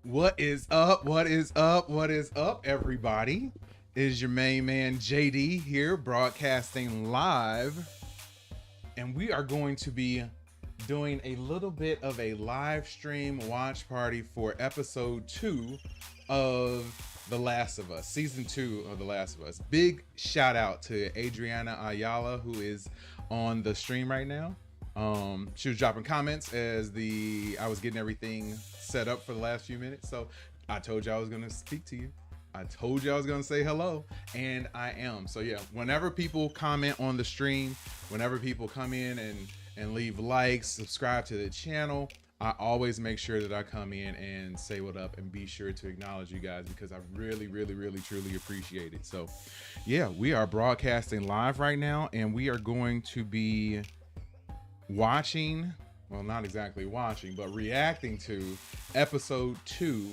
What is up? What is up? What is up, everybody? It is your main man JD here, broadcasting live, and we are going to be doing a little bit of a live stream watch party for episode 2 of The Last of Us, season 2 of The Last of Us. Big shout out to Ariela, who is on the stream right now. She was dropping comments as I was getting everything set up for the last few minutes. So I told you I was gonna speak to you. I told you I was gonna say hello, and I am. So yeah, whenever people comment on the stream, whenever people come in and leave likes, subscribe to the channel, I always make sure that I come in and say what up and be sure to acknowledge you guys because I really, truly appreciate it. So yeah, we are broadcasting live right now, and we are going to be watching, well, not exactly watching, but reacting to episode 2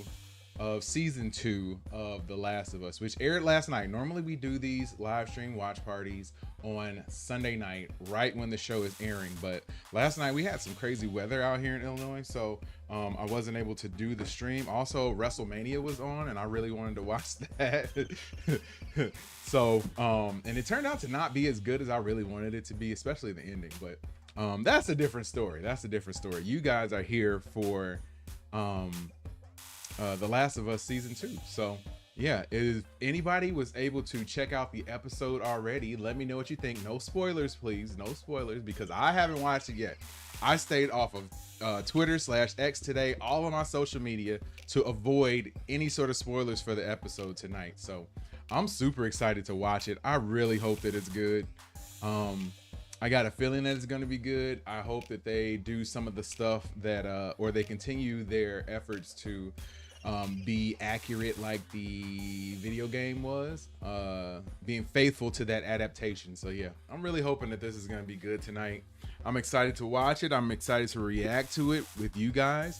of season 2 of The Last of Us, which aired last night. Normally we do these live stream watch parties on Sunday night, right when the show is airing, but last night we had some crazy weather out here in Illinois, so I wasn't able to do the stream. Also, WrestleMania was on, and I really wanted to watch that. So, and it turned out to not be as good as I really wanted it to be, especially the ending, but that's a different story. You guys are here for The Last of Us season 2. So yeah, if anybody was able to check out the episode already, let me know what you think. No spoilers, please. No spoilers, because I haven't watched it yet. I stayed off of Twitter/X today, all of my social media, to avoid any sort of spoilers for the episode tonight. So I'm super excited to watch it. I really hope that it's good. I got a feeling that it's going to be good. I hope that they do some of the stuff that, or they continue their efforts to be accurate like the video game was, being faithful to that adaptation. So yeah, I'm really hoping that this is going to be good tonight. I'm excited to watch it. I'm excited to react to it with you guys.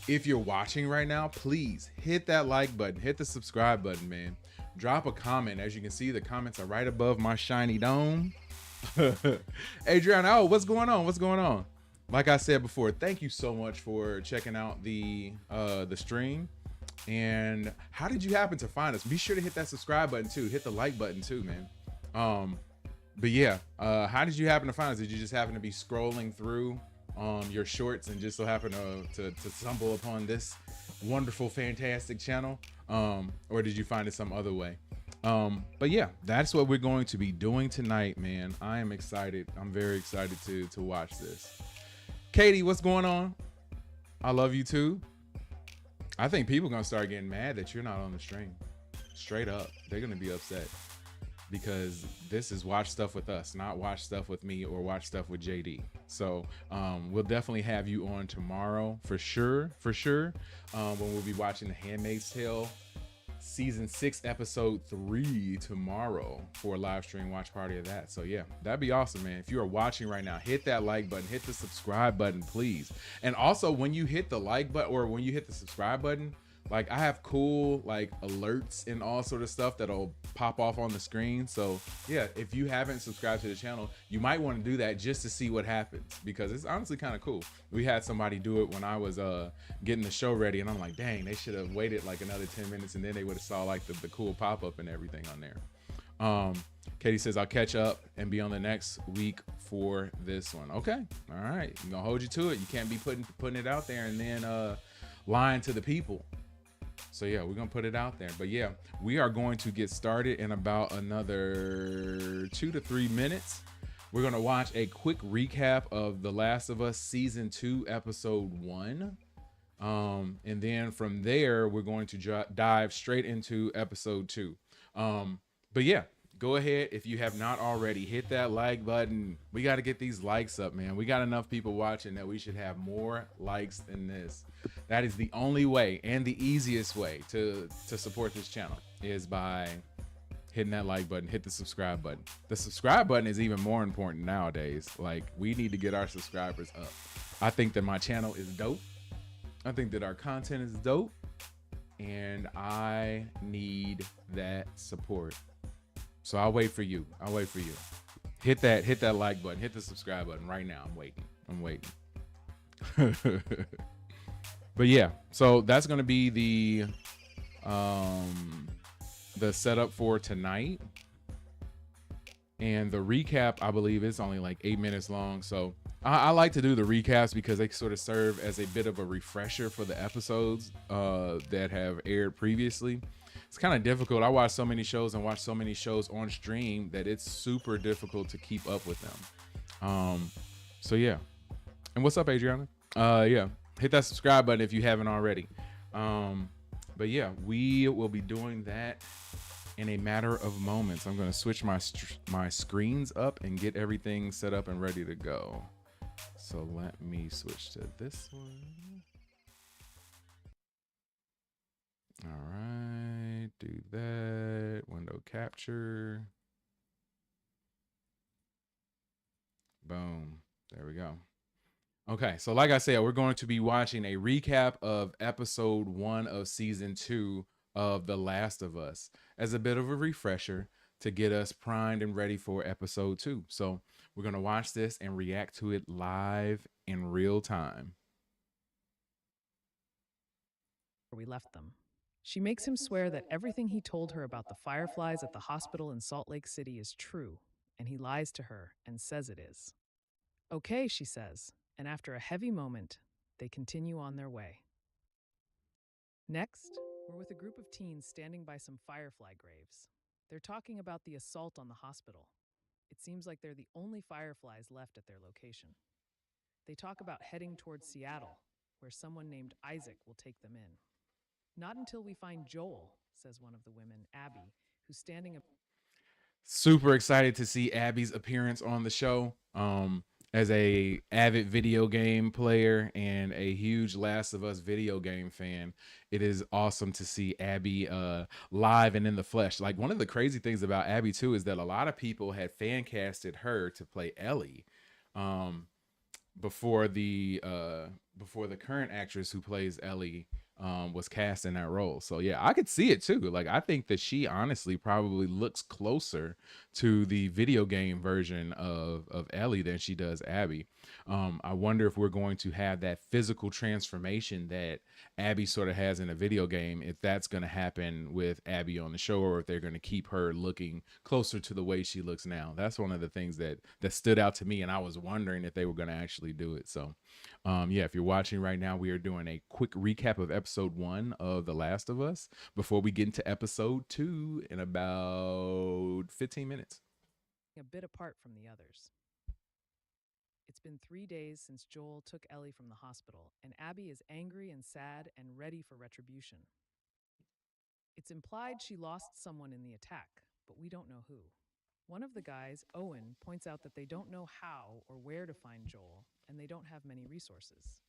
If you're watching right now, please hit that like button, hit the subscribe button, man. Drop a comment. As you can see, the comments are right above my shiny dome. Adriana, oh, what's going on? What's going on? Like I said before, thank you so much for checking out the stream. And how did you happen to find us? Be sure to hit that subscribe button too. Hit the like button too, man. But yeah, how did you happen to find us? Did you just happen to be scrolling through your shorts and just so happen to stumble upon this wonderful, fantastic channel? Or did you find it some other way? But yeah, that's what we're going to be doing tonight, man. I am excited. I'm very excited to watch this. Katie, what's going on? I love you too. I think people are gonna start getting mad that you're not on the stream. Straight up, they're gonna be upset because this is watch stuff with us, not watch stuff with me or watch stuff with JD. So we'll definitely have you on tomorrow for sure. When we'll be watching The Handmaid's Tale season 6 episode 3 tomorrow for a live stream watch party of that. So yeah, that'd be awesome, man. If you are watching right now, hit that like button, hit the subscribe button, please. And also, when you hit the like button or when you hit the subscribe button, like I have cool like alerts and all sort of stuff that'll pop off on the screen. So yeah, if you haven't subscribed to the channel, you might want to do that just to see what happens, because it's honestly kind of cool. We had somebody do it when I was getting the show ready, and I'm like, dang, they should have waited like another 10 minutes and then they would have saw like the cool pop-up and everything on there. Katie says I'll catch up and be on the next week for this one. Okay, all right, I'm gonna hold you to it. You can't be putting it out there and then lying to the people. So yeah, we're gonna put it out there. But yeah, we are going to get started in about another 2 to 3 minutes. We're gonna watch a quick recap of The Last of Us season 2 episode 1, and then from there we're going to dive straight into episode 2. But yeah, go ahead, if you have not already, hit that like button. We got to get these likes up, man. We got enough people watching that we should have more likes than this. That is the only way and the easiest way to support this channel, is by hitting that like button, hit the subscribe button. The subscribe button is even more important nowadays. Like, we need to get our subscribers up. I think that my channel is dope. I think that our content is dope, and I need that support. So I'll wait for you. Hit that like button, hit the subscribe button right now. I'm waiting. But yeah, so that's gonna be um the setup for tonight. And the recap, I believe, is only like 8 minutes long. So I like to do the recaps because they sort of serve as a bit of a refresher for the episodes that have aired previously. It's kind of difficult. I watch so many shows and watch so many shows on stream that it's super difficult to keep up with them. So yeah. And what's up, Adriana? Yeah, hit that subscribe button if you haven't already. But yeah, we will be doing that in a matter of moments. I'm going to switch my screens up and get everything set up and ready to go. So let me switch to this one. All right, do that. Window capture. Boom. There we go. Okay, so like I said, we're going to be watching a recap of episode 1 of season 2 of The Last of Us as a bit of a refresher to get us primed and ready for episode 2. So we're going to watch this and react to it live in real time. We left them. She makes him swear that everything he told her about the fireflies at the hospital in Salt Lake City is true, and he lies to her and says it is. Okay, she says, and after a heavy moment, they continue on their way. Next, we're with a group of teens standing by some firefly graves. They're talking about the assault on the hospital. It seems like they're the only fireflies left at their location. They talk about heading towards Seattle, where someone named Isaac will take them in. Not until we find Joel, says one of the women, Abby, who's standing. Super excited to see Abby's appearance on the show. As a avid video game player and a huge Last of Us video game fan, it is awesome to see Abby live and in the flesh. Like, one of the crazy things about Abby too is that a lot of people had fan casted her to play Ellie. Before the current actress who plays Ellie was cast in that role. So yeah, I could see it too. Like, I think that she honestly probably looks closer to the video game version of Ellie than she does Abby. I wonder if we're going to have that physical transformation that Abby sort of has in a video game, if that's going to happen with Abby on the show, or if they're going to keep her looking closer to the way she looks now. That's one of the things that stood out to me, and I was wondering if they were going to actually do it. So yeah, if you're watching right now, we are doing a quick recap of episode 1 of The Last of Us before we get into episode 2 in about 15 minutes. A bit apart from the others. It's been 3 days since Joel took Ellie from the hospital, and Abby is angry and sad and ready for retribution. It's implied she lost someone in the attack, but we don't know who. One of the guys, Owen, points out that they don't know how or where to find Joel, and they don't have many resources.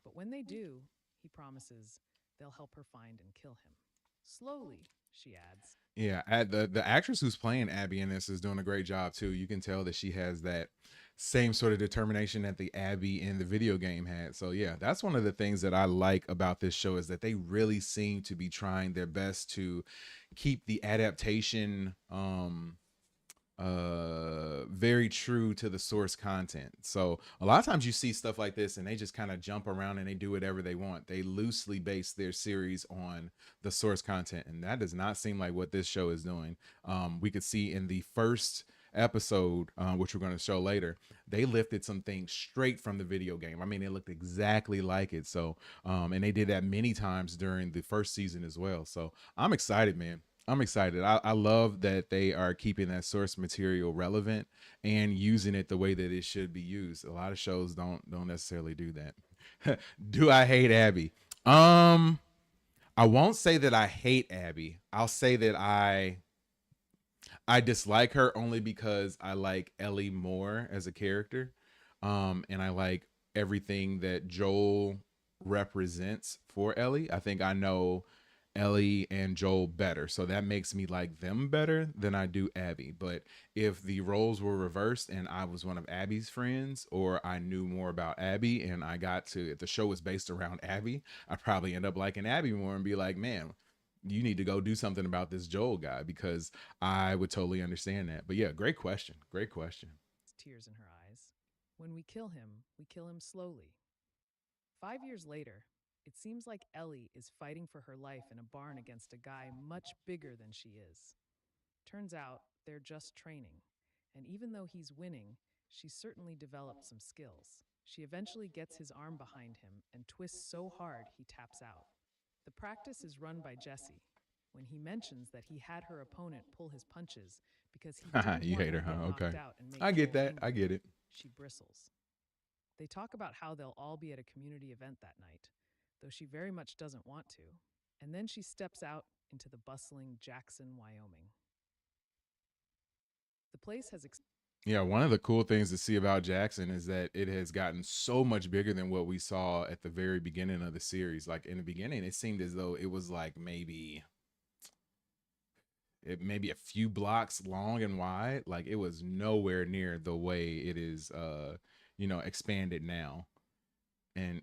But when they do, he promises they'll help her find and kill him. Slowly, she adds. Yeah, the actress who's playing Abby in this is doing a great job too. You can tell that she has that same sort of determination that the Abby in the video game had. So yeah, that's one of the things that I like about this show, is that they really seem to be trying their best to keep the adaptation very true to the source content. So a lot of times you see stuff like this and they just kind of jump around and they do whatever they want. They loosely base their series on the source content, and that does not seem like what this show is doing. We could see in the first episode, which we're going to show later, they lifted some things straight from the video game. I mean, it looked exactly like it. So and they did that many times during the first season as well. So I'm excited, man. I'm excited. I love that they are keeping that source material relevant and using it the way that it should be used. A lot of shows don't necessarily do that. Do I hate Abby? I won't say that I hate Abby. I'll say that I dislike her only because I like Ellie more as a character. And I like everything that Joel represents for Ellie. I think I know Ellie and Joel better, so that makes me like them better than I do Abby. But if the roles were reversed and I was one of Abby's friends, or I knew more about Abby and I got to, if the show was based around Abby, I'd probably end up liking Abby more and be like, man, you need to go do something about this Joel guy, because I would totally understand that. But yeah, great question. Great question. Tears in her eyes. When we kill him slowly. 5 years later, It seems like Ellie is fighting for her life in a barn against a guy much bigger than she is. Turns out they're just training, and even though he's winning, she's certainly developed some skills. She eventually gets his arm behind him and twists so hard he taps out. The practice is run by Jesse. When he mentions that he had her opponent pull his punches because he didn't You want hate her her, to get huh? knocked Okay. out and make I get Joel that. I angry, get it. she bristles. They talk about how they'll all be at a community event that night, though she very much doesn't want to. And then she steps out into the bustling Jackson, Wyoming. The place has Yeah, one of the cool things to see about Jackson is that it has gotten so much bigger than what we saw at the very beginning of the series. Like in the beginning, it seemed as though it was like maybe a few blocks long and wide. Like it was nowhere near the way it is expanded now. And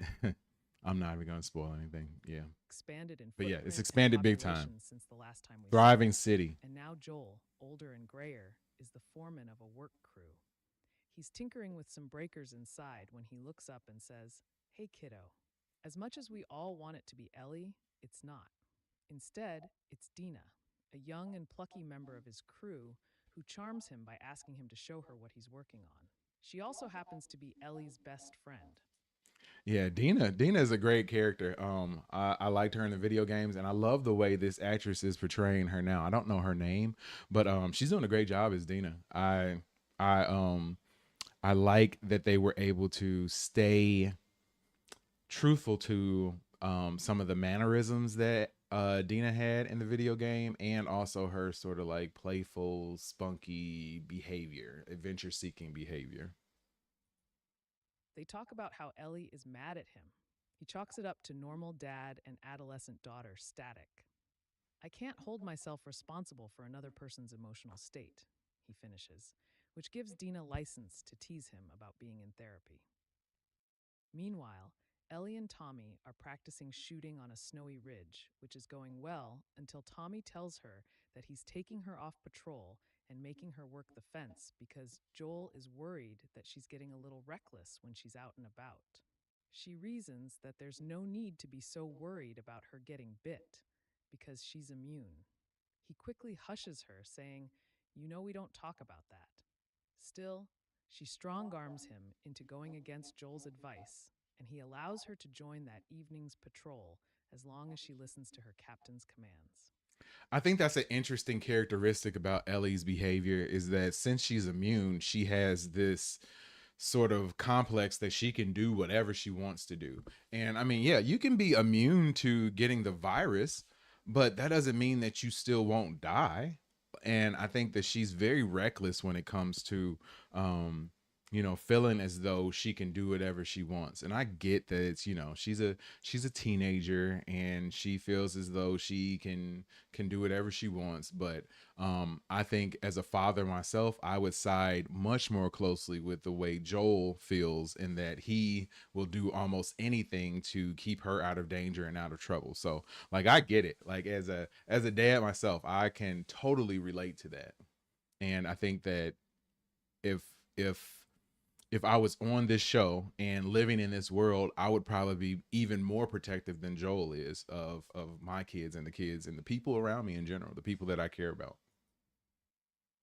I'm not even gonna spoil anything. Yeah. expanded in But yeah, footprint it's and expanded big time. population since the last time we saw Thriving it. city. And now Joel, older and grayer, is the foreman of a work crew. He's tinkering with some breakers inside when he looks up and says, "Hey, kiddo, as much as we all want it to be Ellie, it's not. Instead, it's Dina, a young and plucky member of his crew who charms him by asking him to show her what he's working on. She also happens to be Ellie's best friend." Yeah, Dina is a great character. I liked her in the video games, and I love the way this actress is portraying her now. I don't know her name, but she's doing a great job as Dina. I I like that they were able to stay truthful to some of the mannerisms that Dina had in the video game, and also her sort of like playful, spunky behavior, adventure seeking behavior. They talk about how Ellie is mad at him. He chalks it up to normal dad and adolescent daughter static. "I can't hold myself responsible for another person's emotional state," he finishes, which gives Dina license to tease him about being in therapy. Meanwhile, Ellie and Tommy are practicing shooting on a snowy ridge, which is going well until Tommy tells her that he's taking her off patrol and making her work the fence because Joel is worried that she's getting a little reckless when she's out and about. She reasons that there's no need to be so worried about her getting bit because she's immune. He quickly hushes her, saying, "You know we don't talk about that." Still, she strong arms him into going against Joel's advice, and he allows her to join that evening's patrol as long as she listens to her captain's commands. I think that's an interesting characteristic about Ellie's behavior is that since she's immune, she has this sort of complex that she can do whatever she wants to do. And I mean, yeah, you can be immune to getting the virus, but that doesn't mean that you still won't die. And I think that she's very reckless when it comes to feeling as though she can do whatever she wants. And I get that it's, she's a teenager and she feels as though she can do whatever she wants, but I think as a father myself, I would side much more closely with the way Joel feels in that he will do almost anything to keep her out of danger and out of trouble. So like I get it. Like as a dad myself, I can totally relate to that. And I think that if if if I was on this show and living in this world, I would probably be even more protective than Joel is of my kids and the people around me in general, the people that I care about.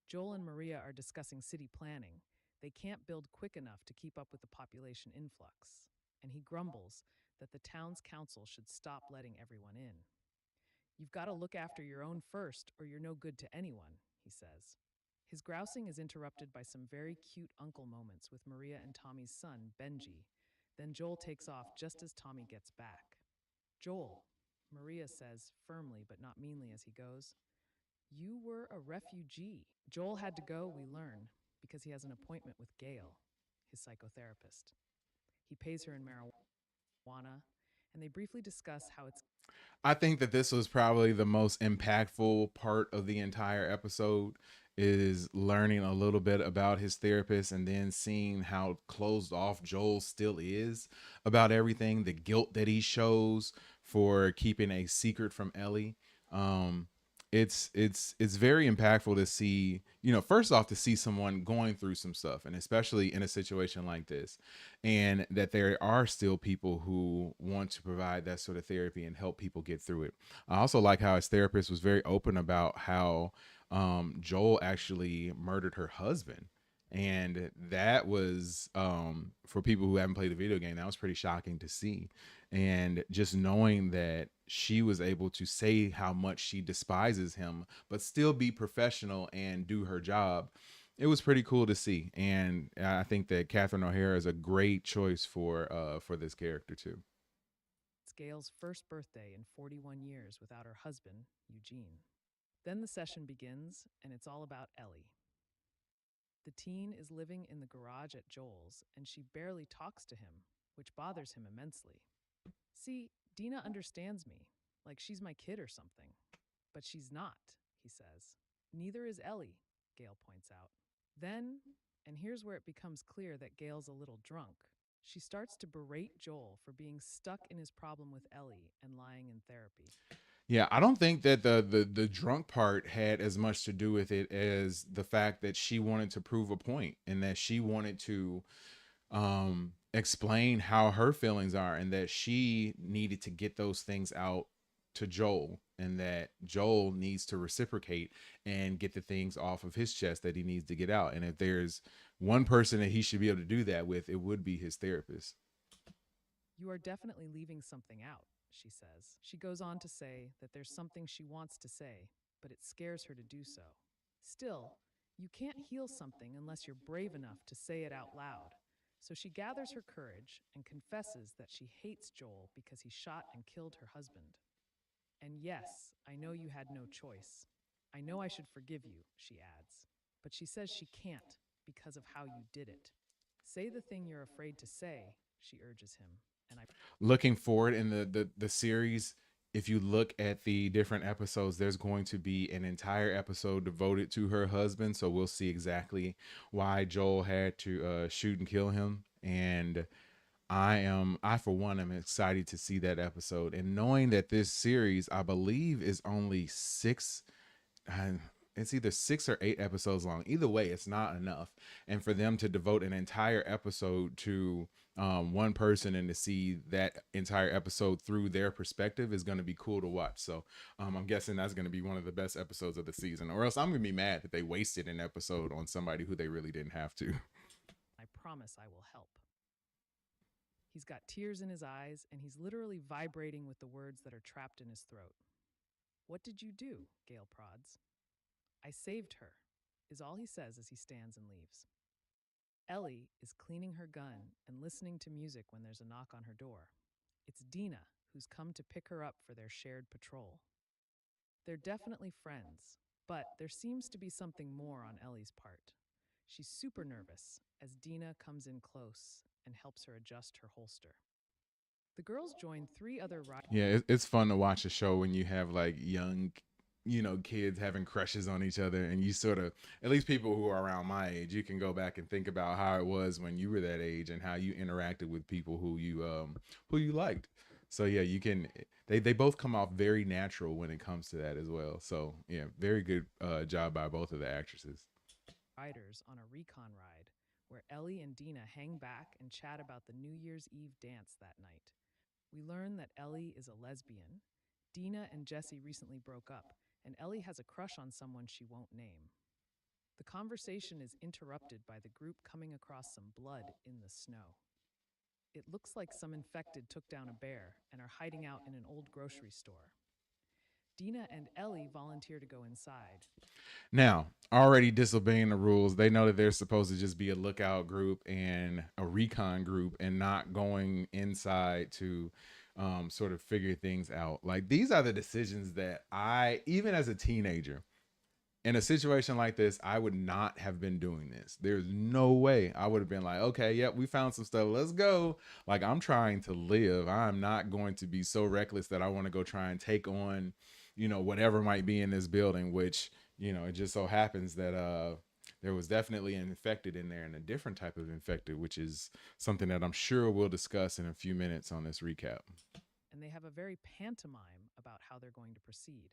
Joel and Maria are discussing city planning. They can't build quick enough to keep up with the population influx, and he grumbles that the town's council should stop letting everyone in. "You've got to look after your own first, or you're no good to anyone," he says. His grousing is interrupted by some very cute uncle moments with Maria and Tommy's son, Benji. Then Joel takes off just as Tommy gets back. "Joel," Maria says firmly but not meanly as he goes, "you were a refugee." Joel had to go, we learn, because he has an appointment with Gail, his psychotherapist. He pays her in marijuana, and they briefly discuss how it's I think that this was probably the most impactful part of the entire episode is learning a little bit about his therapist and then seeing how closed off Joel still is about everything, the guilt that he shows for keeping a secret from Ellie. Um it's very impactful to see, first off, to see someone going through some stuff, and especially in a situation like this, and that there are still people who want to provide that sort of therapy and help people get through it. I also like how his therapist was very open about how Joel actually murdered her husband. And that was, for people who haven't played the video game, that was pretty shocking to see. And just knowing that she was able to say how much she despises him but still be professional and do her job, it was pretty cool to see. And I think that Catherine O'Hara is a great choice for this character too. It's Gail's first birthday in 41 years without her husband, Eugene. Then the session begins, and it's all about Ellie. The teen is living in the garage at Joel's, and she barely talks to him, which bothers him immensely. See, Dina understands me, like she's my kid or something. But she's not, he says. Neither is Ellie, Gail points out. Then, and here's where it becomes clear that Gail's a little drunk, she starts to berate Joel for being stuck in his problem with Ellie and lying in therapy. Yeah, I don't think that the drunk part had as much to do with it as the fact that she wanted to prove a point, and that she wanted to explain how her feelings are, and that she needed to get those things out to Joel, and that Joel needs to reciprocate and get the things off of his chest that he needs to get out. And if there's one person that he should be able to do that with, it would be his therapist. You are definitely leaving something out, she says. She goes on to say that there's something she wants to say, but it scares her to do so. Still, you can't heal something unless you're brave enough to say it out loud. So she gathers her courage and confesses that she hates Joel because he shot and killed her husband. And yes, I know you had no choice. I know I should forgive you, she adds. But she says she can't because of how you did it. Say the thing you're afraid to say, she urges him. And I Looking forward in the series, if you look at the different episodes, there's going to be an entire episode devoted to her husband. So we'll see exactly why Joel had to shoot and kill him. And I for one am excited to see that episode, and knowing that this series, I believe, is only six. It's either 6 or 8 episodes long. Either way, it's not enough. And for them to devote an entire episode to one person, and to see that entire episode through their perspective, is going to be cool to watch. So I'm guessing that's going to be one of the best episodes of the season, or else I'm going to be mad that they wasted an episode on somebody who they really didn't have to. promise I will help. He's got tears in his eyes, and he's literally vibrating with the words that are trapped in his throat. What did you do? Gail prods. I saved her, is all he says as he stands and leaves. Ellie is cleaning her gun and listening to music when there's a knock on her door. It's Dina, who's come to pick her up for their shared patrol. They're definitely friends, but there seems to be something more on Ellie's part. She's super nervous as Dina comes in close and helps her adjust her holster. The girls join three other riders. Yeah, it's fun to watch a show when you have like young, kids having crushes on each other, and you sort of, at least people who are around my age, you can go back and think about how it was when you were that age and how you interacted with people who you liked. So yeah, you can. They both come off very natural when it comes to that as well. So yeah, very good job by both of the actresses. Riders on a recon ride where Ellie and Dina hang back and chat about the New Year's Eve dance that night. We learn that Ellie is a lesbian. Dina and Jesse recently broke up, and Ellie has a crush on someone she won't name. The conversation is interrupted by the group coming across some blood in the snow. It looks like some infected took down a bear and are hiding out in an old grocery store. Dina and Ellie volunteer to go inside. Now, already disobeying the rules, they know that they're supposed to just be a lookout group and a recon group, and not going inside to sort of figure things out. Like, these are the decisions that I, even as a teenager, in a situation like this, I would not have been doing this. There's no way I would have been like, okay, yep, we found some stuff. Let's go. Like, I'm trying to live. I'm not going to be so reckless that I want to go try and take on, whatever might be in this building, which, it just so happens that there was definitely an infected in there, and a different type of infected, which is something that I'm sure we'll discuss in a few minutes on this recap. And they have a very pantomime about how they're going to proceed.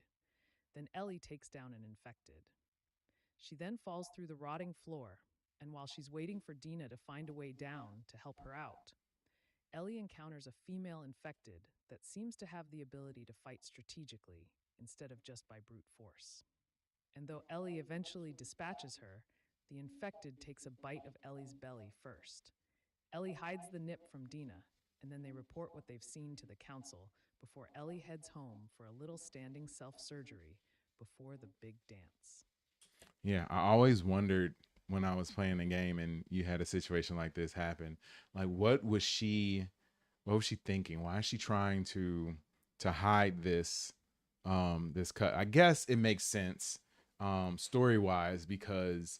Then Ellie takes down an infected. She then falls through the rotting floor, and while she's waiting for Dina to find a way down to help her out, Ellie encounters a female infected that seems to have the ability to fight strategically instead of just by brute force. And though Ellie eventually dispatches her, the infected takes a bite of Ellie's belly first. Ellie hides the nip from Dina, and then they report what they've seen to the council before Ellie heads home for a little standing self-surgery before the big dance. Yeah, I always wondered when I was playing the game and you had a situation like this happen, like what was she thinking? Why is she trying to hide this cut? I guess it makes sense story-wise because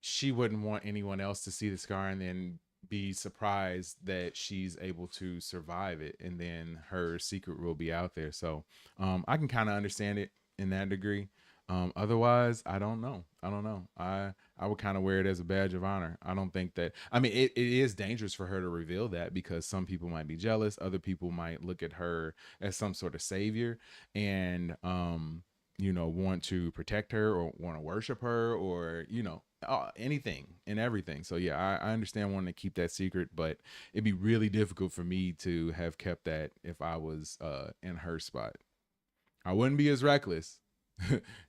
she wouldn't want anyone else to see the scar and then be surprised that she's able to survive it and then her secret will be out there. So I can kind of understand it in that degree. Otherwise, I don't know. I would kind of wear it as a badge of honor. I don't think that, I mean, it is dangerous for her to reveal that because some people might be jealous. Other people might look at her as some sort of savior and, want to protect her or want to worship her or, anything and everything. So yeah, I understand wanting to keep that secret, but it'd be really difficult for me to have kept that if I was in her spot. I wouldn't be as reckless.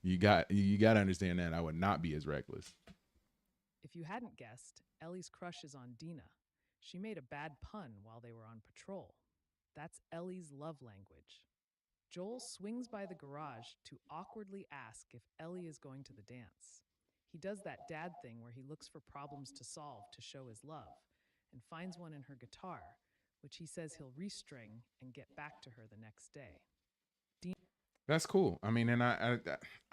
you got to understand that I would not be as reckless. If you hadn't guessed, Ellie's crush is on Dina. She made a bad pun while they were on patrol. That's Ellie's love language. Joel swings by the garage to awkwardly ask if Ellie is going to the dance. He does that dad thing where he looks for problems to solve to show his love and finds one in her guitar, which he says he'll restring and get back to her the next day. That's cool. I mean, and I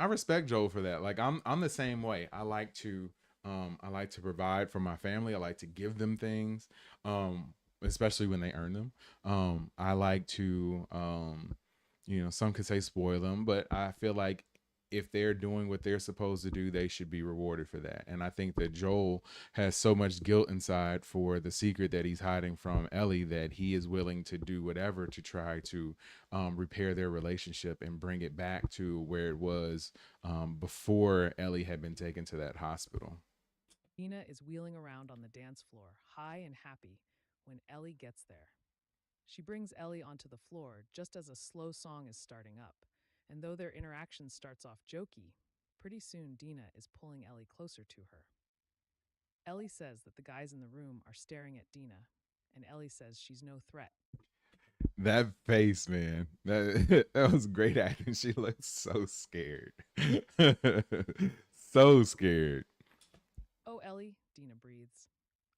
respect Joel for that. Like I'm the same way. I like to provide for my family. I like to give them things, especially when they earn them. I like to some could say spoil them, but I feel like if they're doing what they're supposed to do, they should be rewarded for that. And I think that Joel has so much guilt inside for the secret that he's hiding from Ellie that he is willing to do whatever to try to repair their relationship and bring it back to where it was before Ellie had been taken to that hospital. Dina is wheeling around on the dance floor, high and happy, when Ellie gets there. She brings Ellie onto the floor just as a slow song is starting up. And though their interaction starts off jokey, pretty soon Dina is pulling Ellie closer to her. Ellie says that the guys in the room are staring at Dina, and Ellie says she's no threat. That face, man, that was great acting. She looks so scared. So scared. Oh, Ellie, Dina breathes.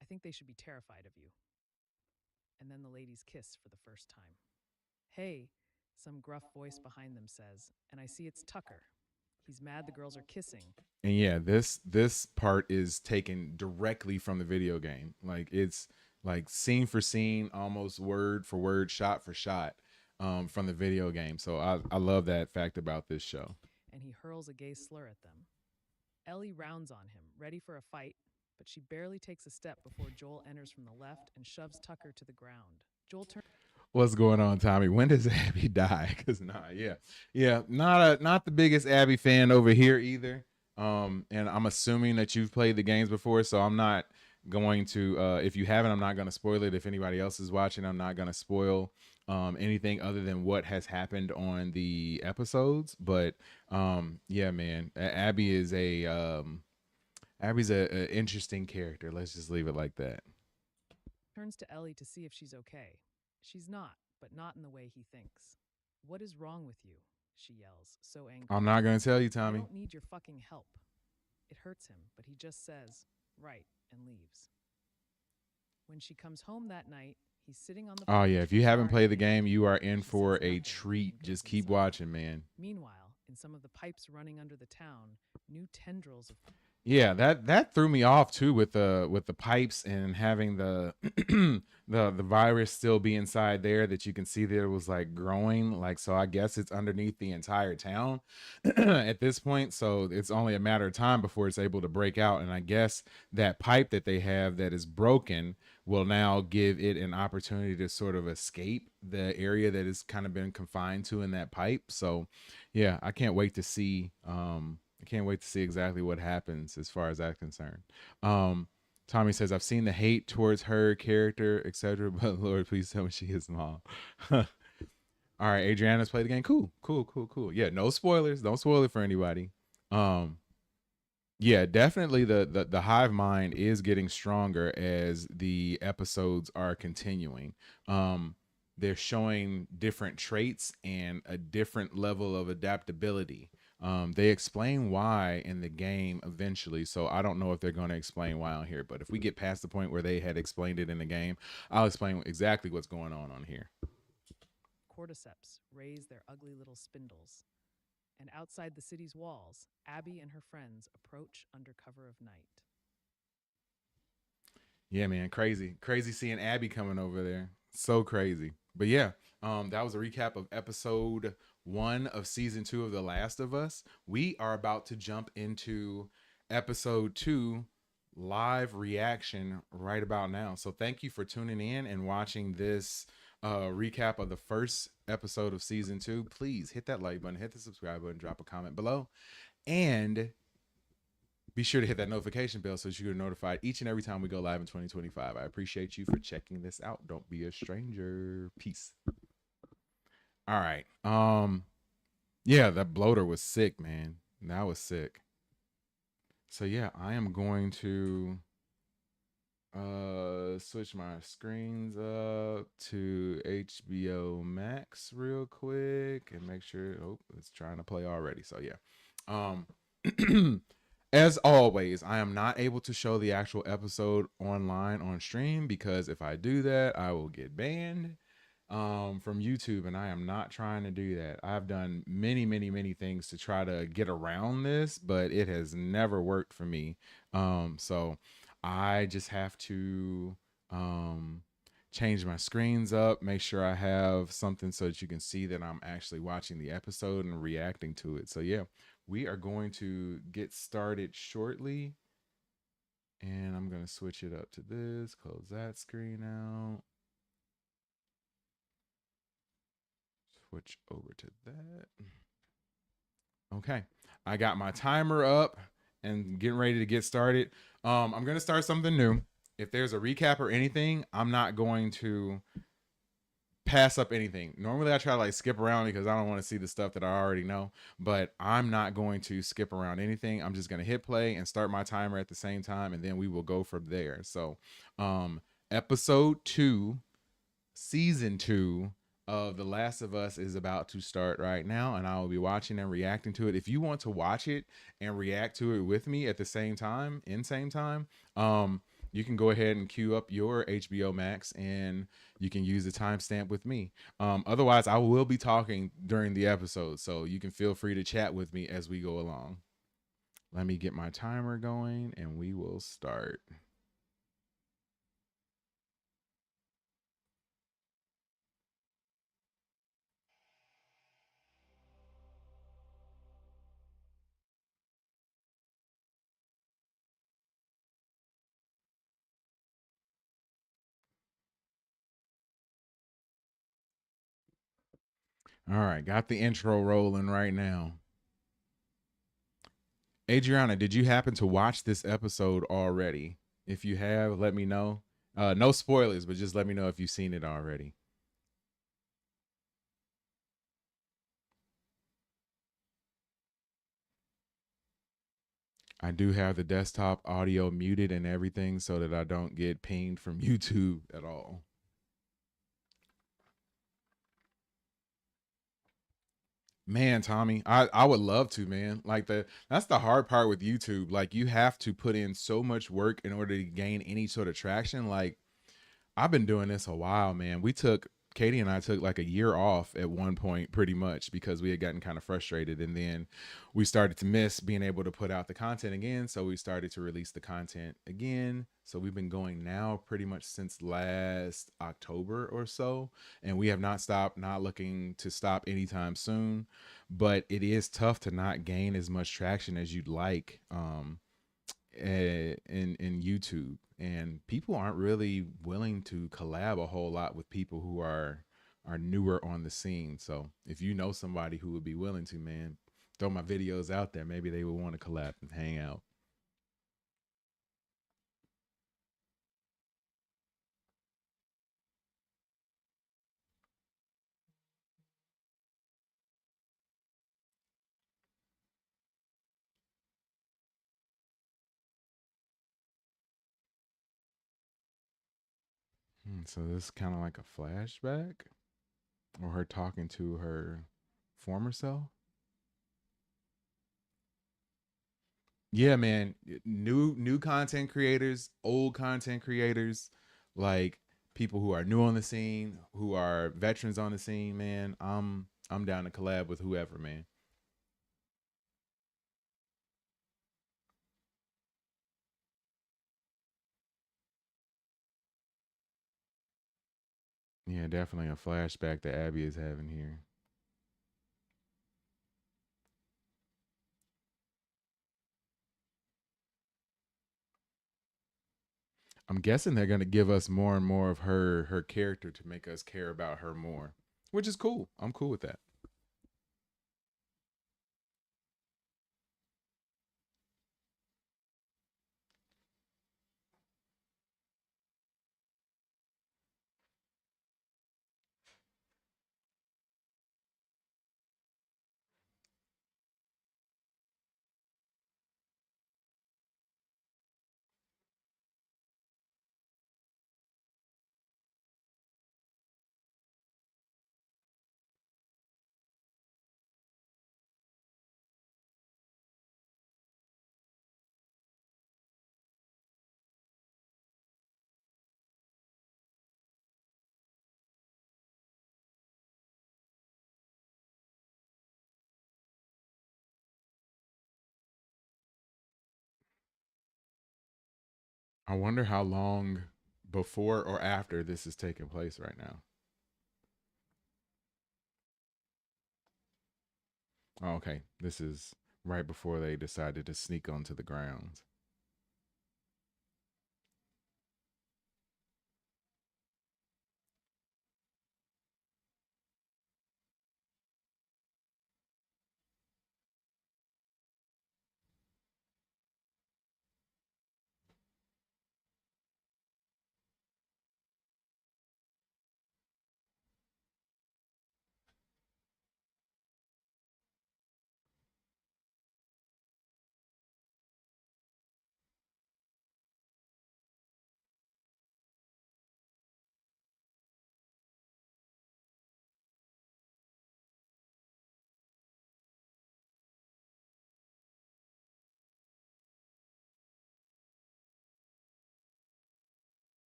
I think they should be terrified of you. And then the ladies kiss for the first time. Hey, some gruff voice behind them says, and I see it's Tucker. He's mad the girls are kissing. And yeah, this part is taken directly from the video game. Like it's like scene for scene, almost word for word, shot for shot from the video game. So I love that fact about this show. And he hurls a gay slur at them. Ellie rounds on him, ready for a fight, but she barely takes a step before Joel enters from the left and shoves Tucker to the ground. Joel turns. What's going on, Tommy? When does Abby die? Because not the biggest Abby fan over here either. And I'm assuming that you've played the games before, so I'm not going to. If you haven't, I'm not going to spoil it. If anybody else is watching, I'm not going to spoil anything other than what has happened on the episodes. But yeah, man, Abby's an interesting character. Let's just leave it like that. Turns to Ellie to see if she's okay. She's not, but not in the way he thinks. What is wrong with you? She yells, so angry. I'm not going to tell you, Tommy. I don't need your fucking help. It hurts him, but he just says, right, and leaves. When she comes home that night, he's sitting on the... Oh, yeah, if you haven't played the game, you are in for a treat. Just keep watching, man. Meanwhile, in some of the pipes running under the town, new tendrils of... Yeah, that threw me off too with the pipes and having the the virus still be inside there that you can see that it was like growing, like, so I guess it's underneath the entire town at this point, so it's only a matter of time before it's able to break out. And I guess that pipe that they have that is broken will now give it an opportunity to sort of escape the area that has kind of been confined to in that pipe. So yeah, I can't wait to see exactly what happens as far as that's concerned. Tommy says, I've seen the hate towards her character, etc. But Lord, please tell me she is mom. All right, Adriana's played the game. Cool. Yeah, no spoilers. Don't spoil it for anybody. Yeah, definitely the hive mind is getting stronger as the episodes are continuing. They're showing different traits and a different level of adaptability. They explain why in the game eventually, so I don't know if they're going to explain why on here, but if we get past the point where they had explained it in the game, I'll explain exactly what's going on here. Cordyceps raise their ugly little spindles, and outside the city's walls, Abby and her friends approach under cover of night. Yeah, man, crazy seeing Abby coming over there. So crazy. But yeah, that was a recap of episode 1 of season 2 of The Last of Us. We are about to jump into episode 2 live reaction right about now. So thank you for tuning in and watching this recap of the first episode of season 2. Please hit that like button, hit the subscribe button, drop a comment below, and be sure to hit that notification bell so that you get notified each and every time we go live in 2025. I appreciate you for checking this out. Don't be a stranger. Peace. All right. Yeah, that bloater was sick, man. That was sick. So yeah, I am going to switch my screens up to HBO Max real quick and make sure it's trying to play already. So yeah. As always, I am not able to show the actual episode online on stream because if I do that, I will get banned from YouTube, and I am not trying to do that. I've done many things to try to get around this, but it has never worked for me. So I just have to change my screens up, make sure I have something so that you can see that I'm actually watching the episode and reacting to it. So yeah, we are going to get started shortly, and I'm going to switch it up to this, close that screen out, switch over to that. Okay, I got my timer up and getting ready to get started. I'm going to start something new. If there's a recap or anything, I'm not going to pass up anything. Normally I try to like skip around because I don't want to see the stuff that I already know, but I'm not going to skip around anything. I'm just going to hit play and start my timer at the same time, and then we will go from there. So episode 2 season 2 of The Last of Us is about to start right now, and I will be watching and reacting to it. If you want to watch it and react to it with me at the same time, you can go ahead and queue up your HBO Max and you can use the timestamp with me. Otherwise, I will be talking during the episode, so you can feel free to chat with me as we go along. Let me get my timer going and we will start. All right, got the intro rolling right now. Adriana, did you happen to watch this episode already? If you have, let me know. No spoilers, but just let me know if you've seen it already. I do have the desktop audio muted and everything so that I don't get pinged from YouTube at all. Man, Tommy, I would love to, man. Like that's the hard part with YouTube. Like you have to put in so much work in order to gain any sort of traction. Like I've been doing this a while, man. Katie and I took like a year off at one point pretty much because we had gotten kind of frustrated, and then we started to miss being able to put out the content again, so we started to release the content again. So we've been going now pretty much since last October or so, and we have not stopped, not looking to stop anytime soon. But it is tough to not gain as much traction as you'd like in YouTube. and people aren't really willing to collab a whole lot with people who are newer on the scene. So if you know somebody who would be willing to, man, throw my videos out there. Maybe they would want to collab and hang out. So this is kind of like a flashback, or her talking to her former self. Yeah, man. New content creators, old content creators, like people who are new on the scene, who are veterans on the scene, man. I'm down to collab with whoever, man. Yeah, definitely a flashback that Abby is having here. I'm guessing they're gonna give us more and more of her character to make us care about her more, which is cool. I'm cool with that. I wonder how long before or after this is taking place right now. Oh, okay, this is right before they decided to sneak onto the grounds.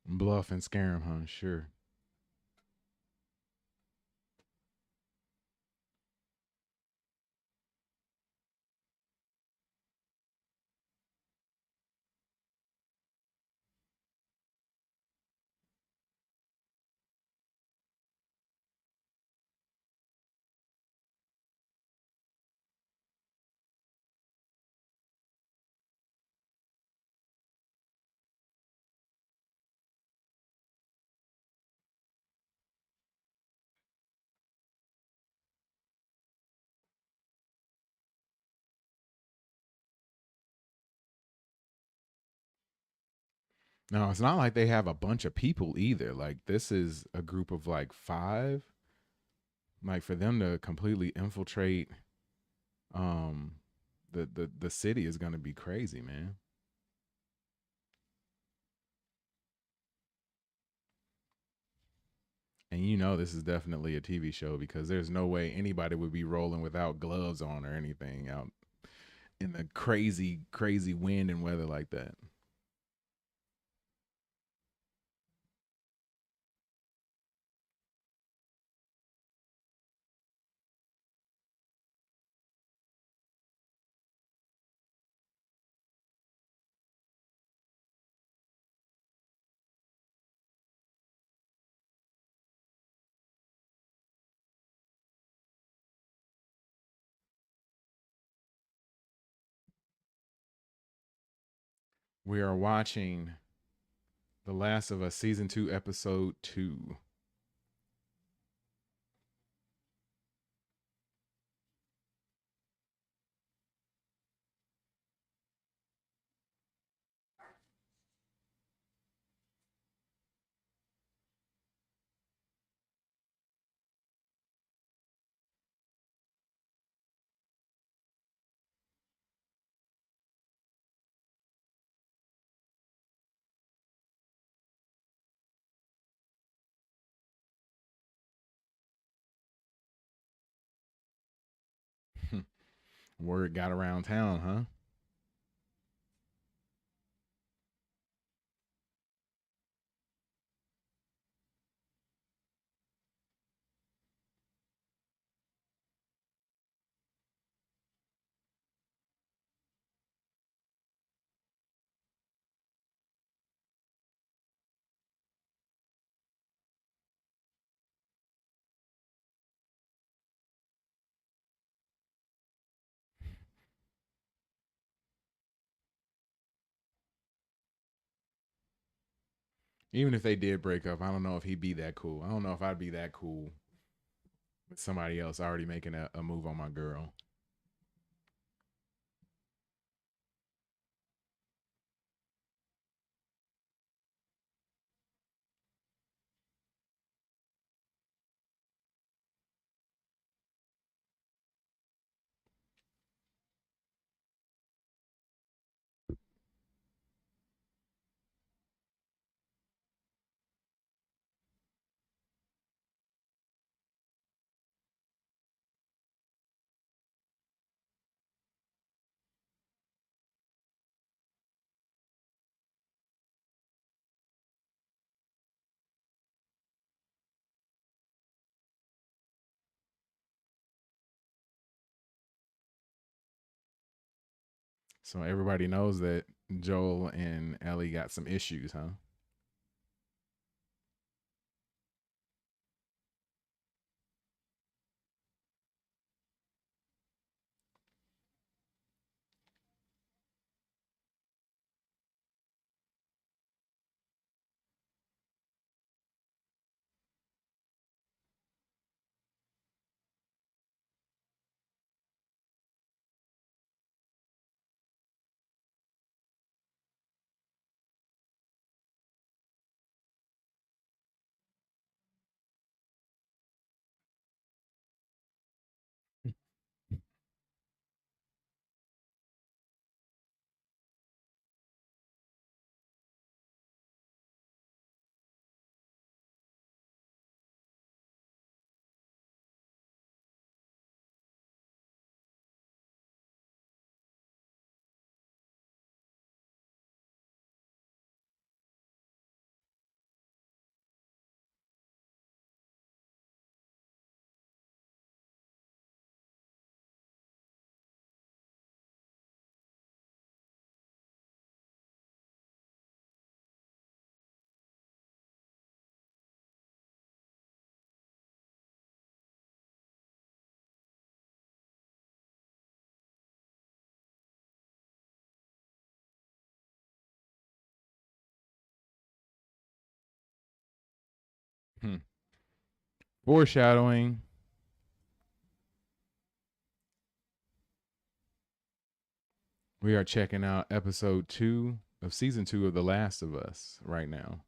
Bluff and scare him, huh? Sure. No, it's not like they have a bunch of people either. Like this is a group of like five. Like for them to completely infiltrate um the city is gonna be crazy, man. And you know this is definitely a TV show because there's no way anybody would be rolling without gloves on or anything out in the crazy, crazy wind and weather like that. We are watching The Last of Us season 2 episode 2. Word got around town, huh? Even if they did break up, I don't know if he'd be that cool. I don't know if I'd be that cool with somebody else already making a move on my girl. So everybody knows that Joel and Ellie got some issues, huh? Hmm. Foreshadowing. We are checking out episode 2 of season 2 of The Last of Us right now.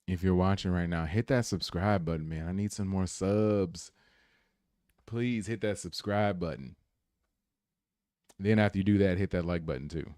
If you're watching right now, hit that subscribe button, man. I need some more subs. Please hit that subscribe button. Then after you do that, hit that like button too.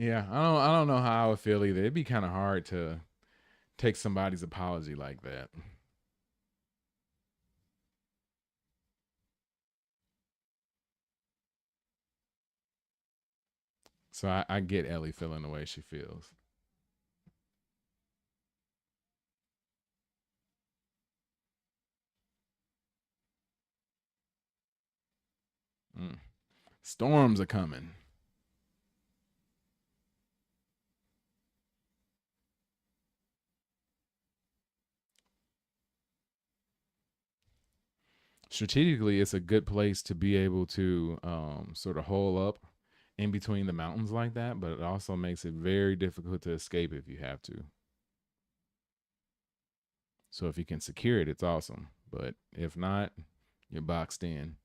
Yeah, I don't know how I would feel either. It'd be kind of hard to take somebody's apology like that. So I get Ellie feeling the way she feels. Mm. Storms are coming. Strategically, it's a good place to be able to sort of hole up in between the mountains like that, but it also makes it very difficult to escape if you have to. So if you can secure it, it's awesome. But if not, you're boxed in.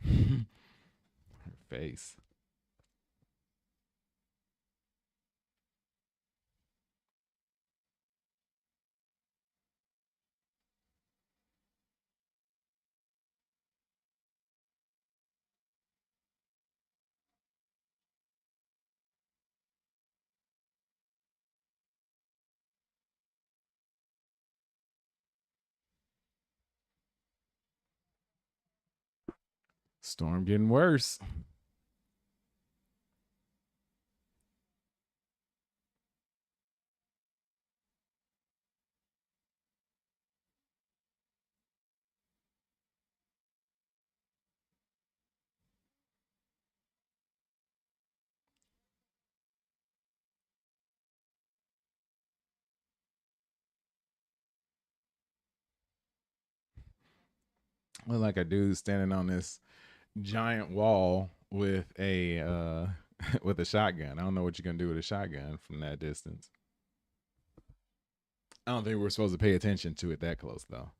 Her face. Storm getting worse. Look like a dude standing on this giant wall with a with a shotgun. I don't know what you're gonna do with a shotgun from that distance. I don't think we're supposed to pay attention to it that close though.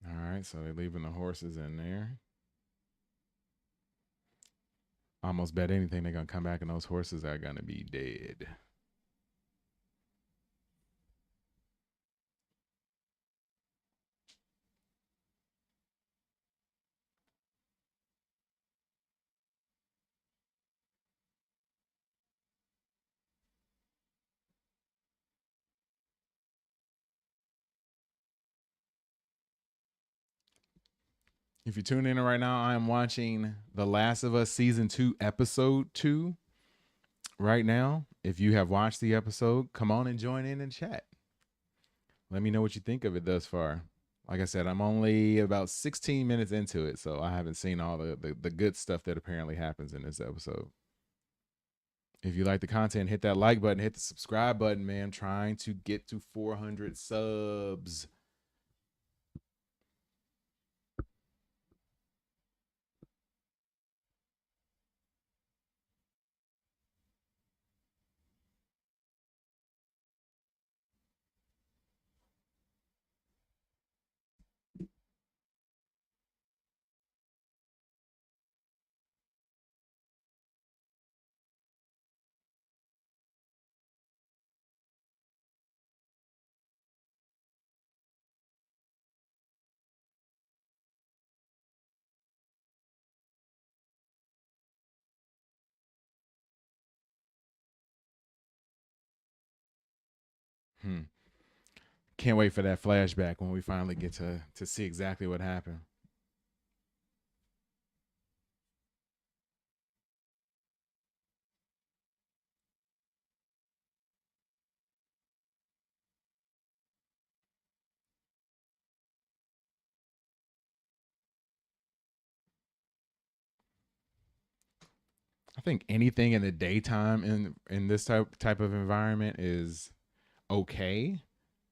All right, so they're leaving the horses in there. Almost bet anything they're gonna come back and those horses are gonna be dead. If you're tuning in right now, I am watching The Last of Us season 2, episode 2 right now. If you have watched the episode, come on and join in and chat. Let me know what you think of it thus far. Like I said, I'm only about 16 minutes into it, so I haven't seen all the good stuff that apparently happens in this episode. If you like the content, hit that like button, hit the subscribe button, man. I'm trying to get to 400 subs. Hmm. Can't wait for that flashback when we finally get to see exactly what happened. I think anything in the daytime in this type of environment is okay,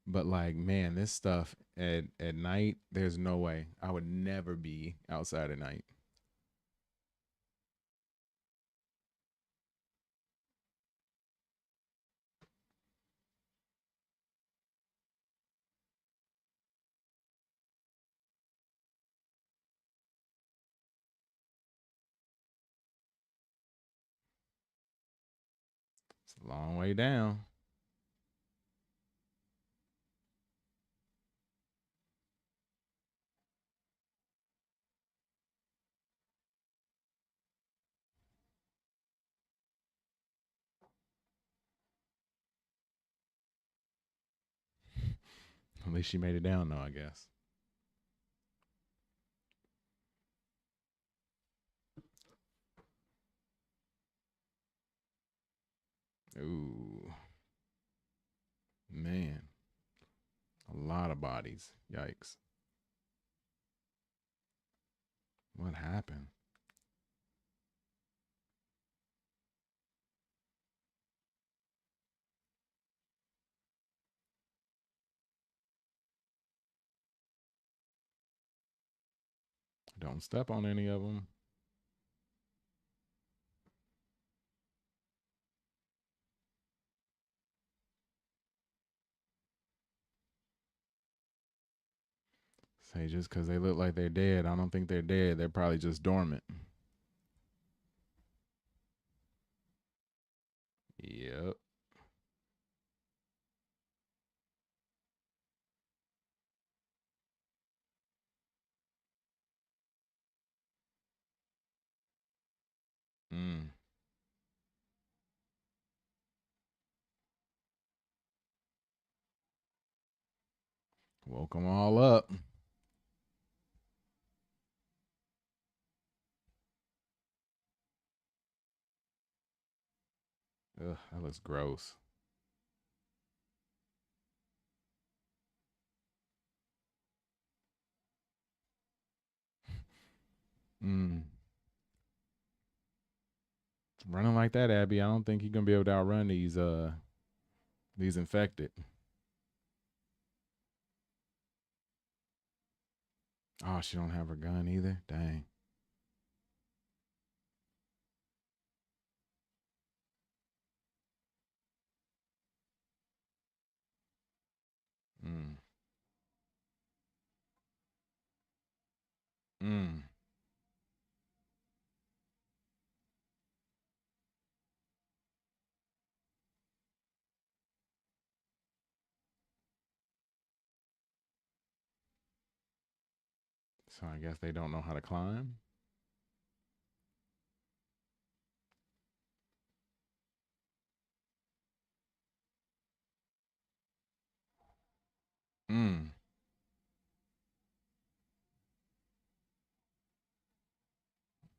but like man, this stuff at night, there's no way. I would never be outside at night. It's a long way down. At least she made it down though, I guess. Ooh, man, a lot of bodies. Yikes. What happened? Don't step on any of them. Say just because they look like they're dead, I don't think they're dead. They're probably just dormant. Yep. Mm. Woke them all up. Ugh, that looks gross. Mm. Running like that, Abby, I don't think you're gonna be able to outrun these infected. Oh, she don't have her gun either. Dang. Mm. Mm. So I guess they don't know how to climb. Mm.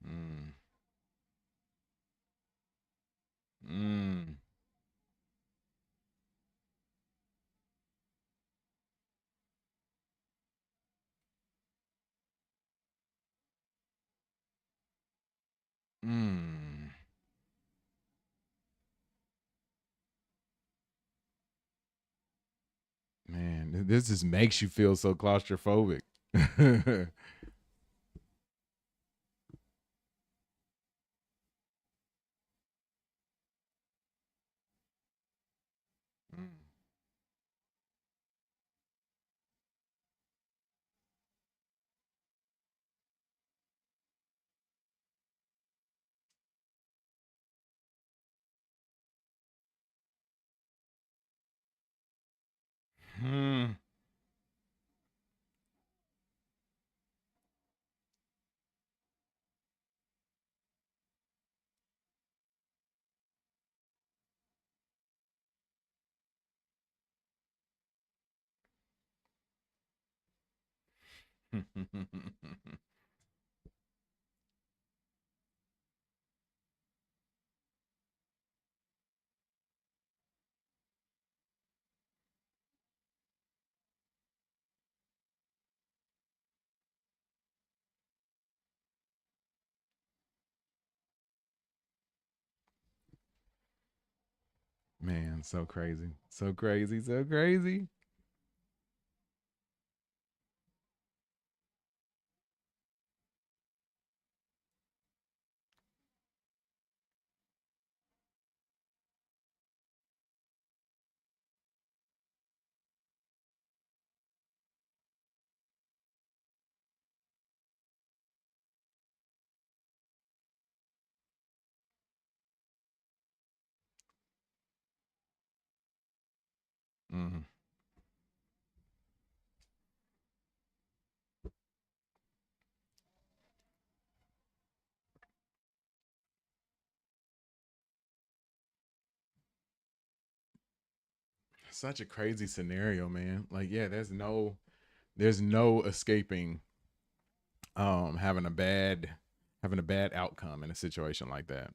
Mm. Mm. Mm. Man, this just makes you feel so claustrophobic. Mm. Mm. Man, so crazy. So crazy. So crazy. Mhm. Such a crazy scenario, man. Like, yeah, there's no escaping having a bad outcome in a situation like that.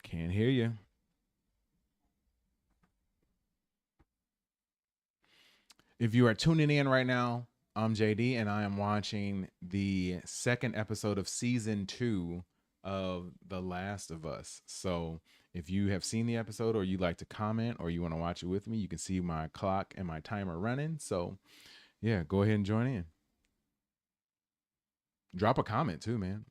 Can't hear you. If you are tuning in right now, I'm JD and I am watching the second episode of season 2 of The Last of Us. So, if you have seen the episode or you'd like to comment or you want to watch it with me, you can see my clock and my timer running. So, yeah, go ahead and join in. Drop a comment too, man.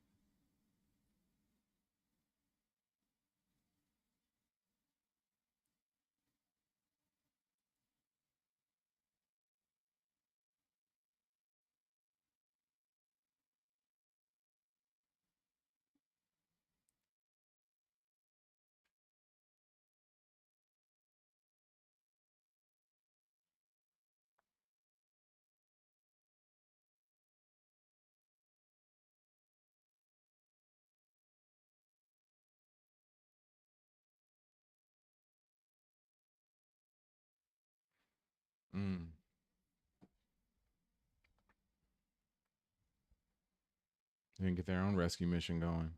Mm. They can get their own rescue mission going.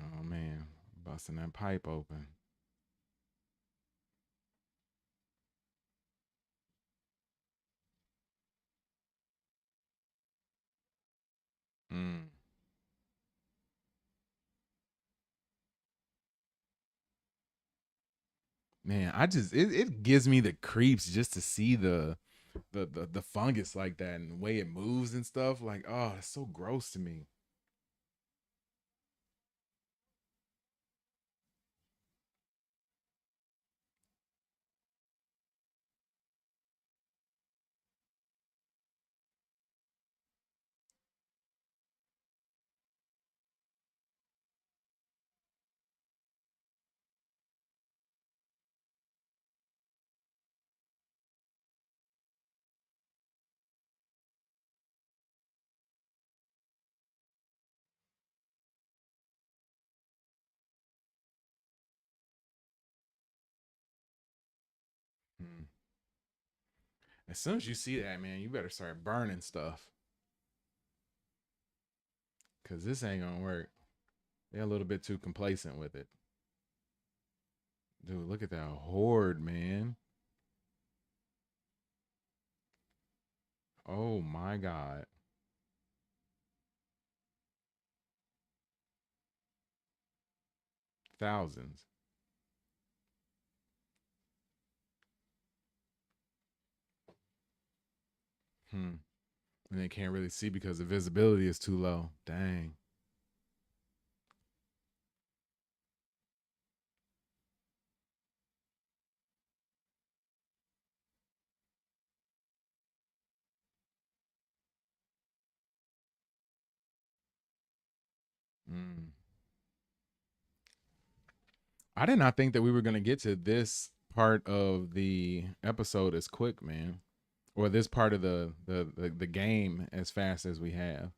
Oh man, busting that pipe open. Mm. Man, it gives me the creeps just to see the fungus like that and the way it moves and stuff. Like, oh, it's so gross to me. Mm. As soon as you see that, man, you better start burning stuff because this ain't gonna work. They're a little bit too complacent with it. Dude, look at that horde, man. Oh my god. Thousands. Hmm. And they can't really see because the visibility is too low. Dang. Mm. I did not think that we were going to get to this part of the episode as quick, man. Or this part of the game as fast as we have.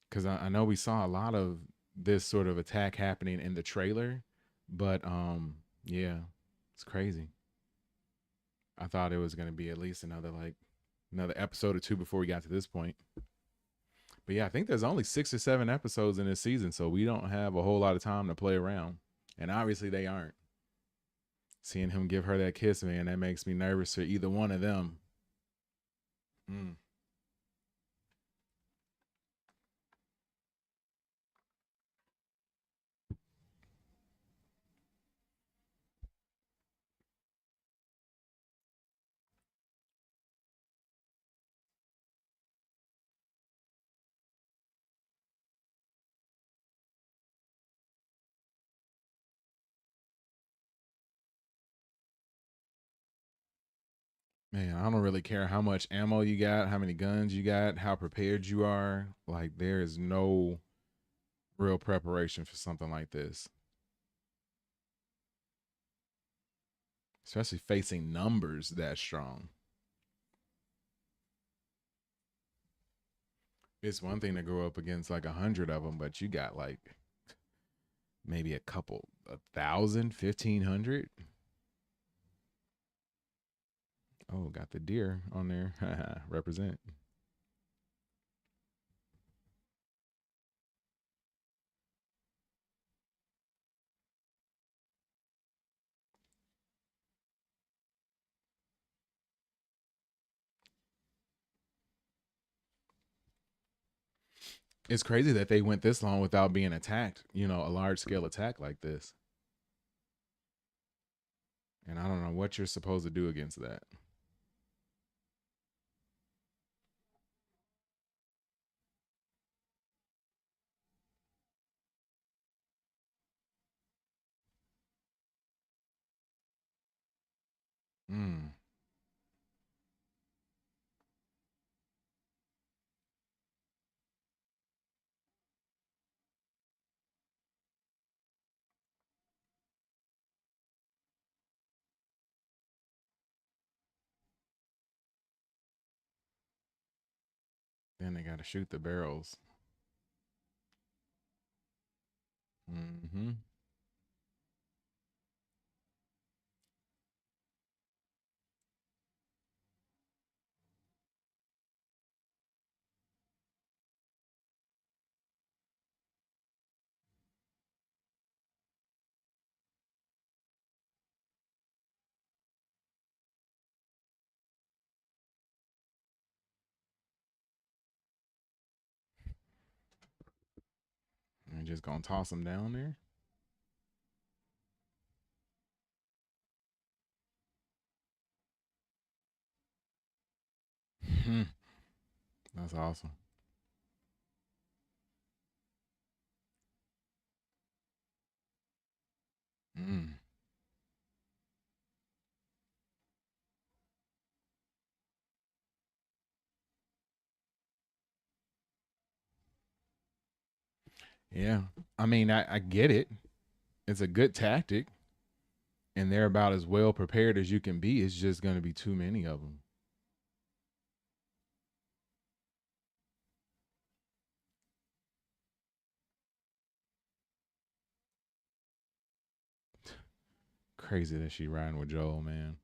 Because I know we saw a lot of this sort of attack happening in the trailer, but yeah, it's crazy. I thought it was going to be at least another episode or two before we got to this point. But yeah, I think there's only 6 or 7 episodes in this season, so we don't have a whole lot of time to play around. And obviously they aren't. Seeing him give her that kiss, man, that makes me nervous for either one of them. Mm. Man, I don't really care how much ammo you got, how many guns you got, how prepared you are. Like, there is no real preparation for something like this, especially facing numbers that strong. It's one thing to go up against like 100 of them, but you got like maybe a couple, 1,000, 1,500. Oh, got the deer on there. Represent. It's crazy that they went this long without being attacked, a large scale attack like this. And I don't know what you're supposed to do against that. Mm. Then they got to shoot the barrels. Mm-hmm. And just gonna toss them down there. That's awesome. Mm. Yeah. I mean, I get it. It's a good tactic, and they're about as well prepared as you can be. It's just going to be too many of them. Crazy that she riding with Joel, man.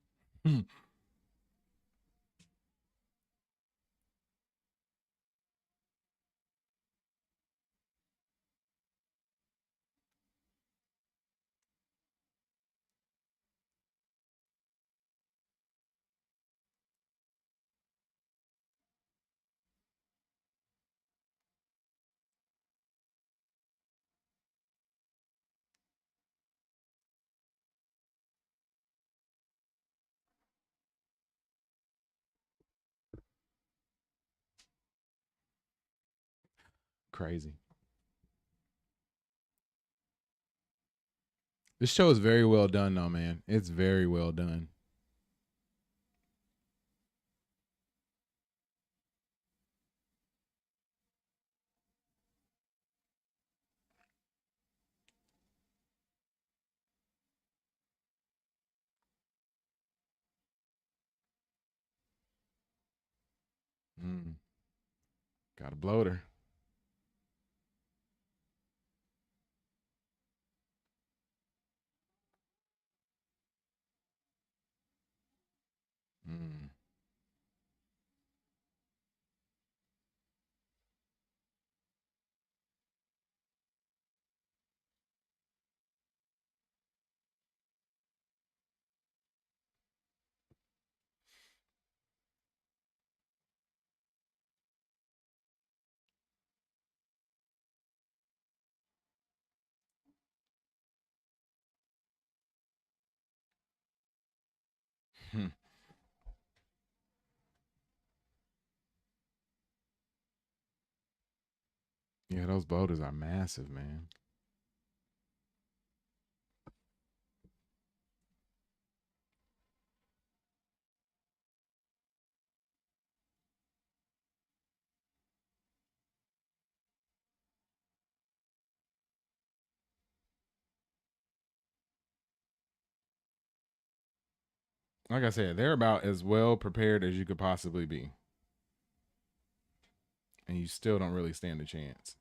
Crazy. This show is very well done, though, man. It's very well done. Mm. Got a bloater. Mm. Hmm. Yeah, those bloaters are massive, man. Like I said, they're about as well prepared as you could possibly be, and you still don't really stand a chance.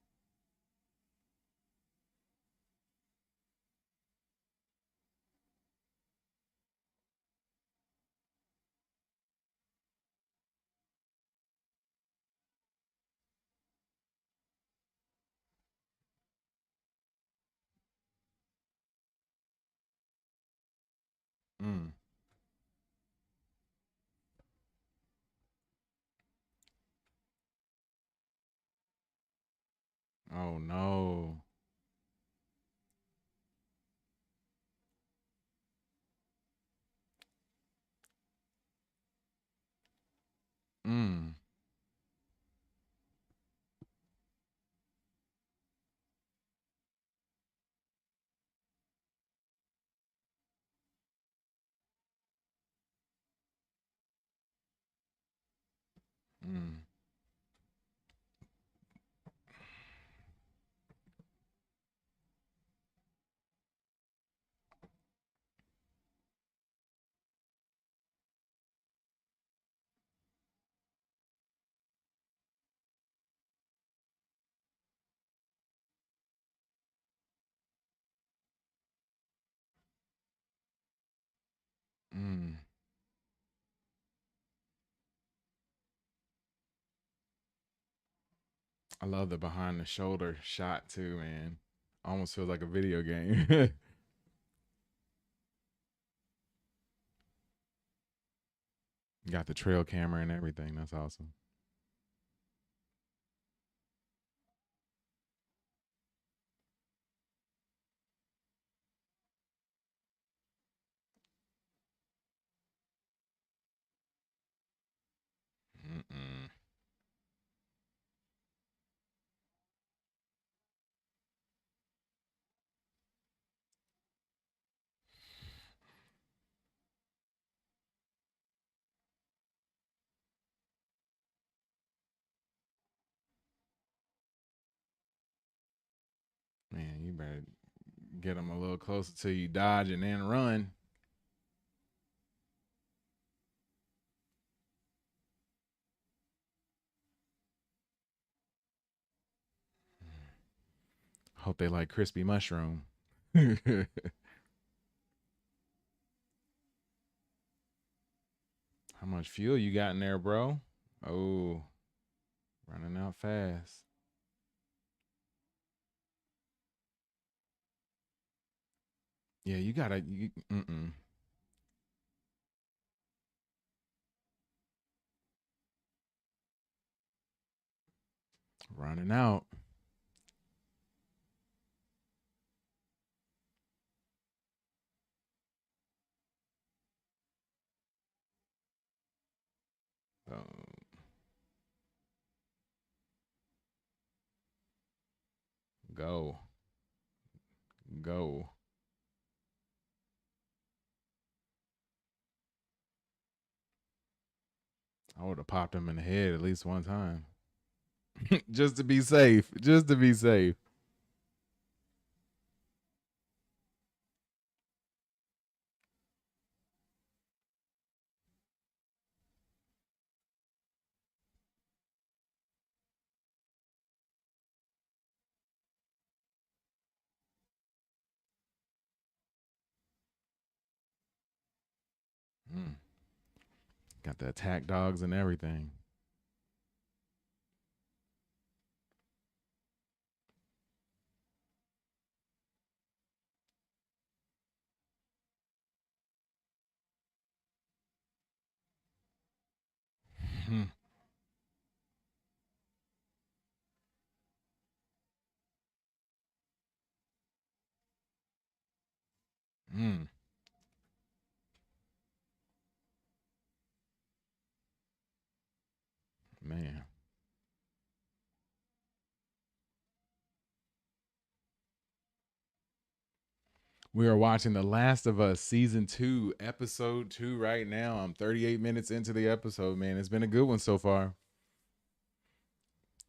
Mm. Oh no. Mm. Mm. Mm. I love the behind the shoulder shot too, man. Almost feels like a video game. Got the trail camera and everything. That's awesome. Mm-mm. Man, you better get them a little closer till you dodge and then run. Hope they like crispy mushroom. How much fuel you got in there, bro? Oh, running out fast. Yeah, you gotta. Running out. Oh, Go. Go. I would have popped him in the head at least one time. Just to be safe. Just to be safe. Mm. Got the attack dogs and everything. Mm. Mm. Man. We are watching The Last of Us season 2, episode 2 right now. I'm 38 minutes into the episode, man. It's been a good one so far.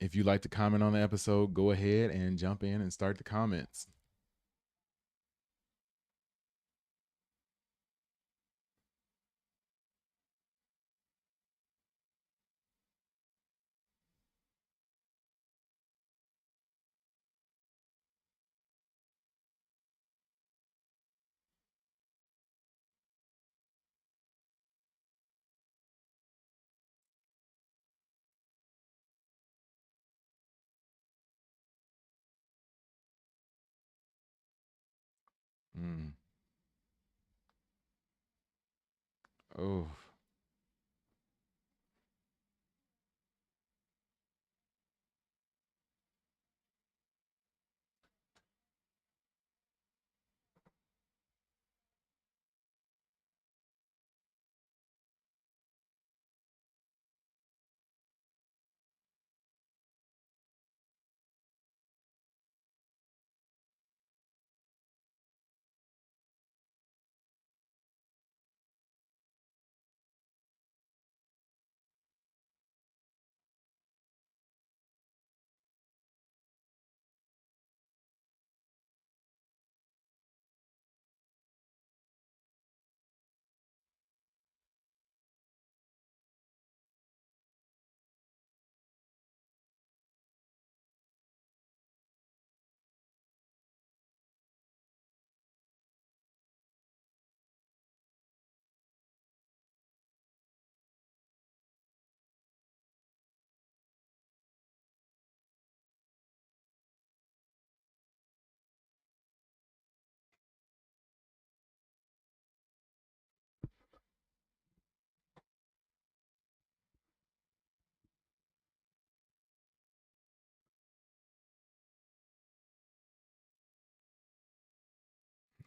If you'd like to comment on the episode, go ahead and jump in and start the comments. Mm. Oh.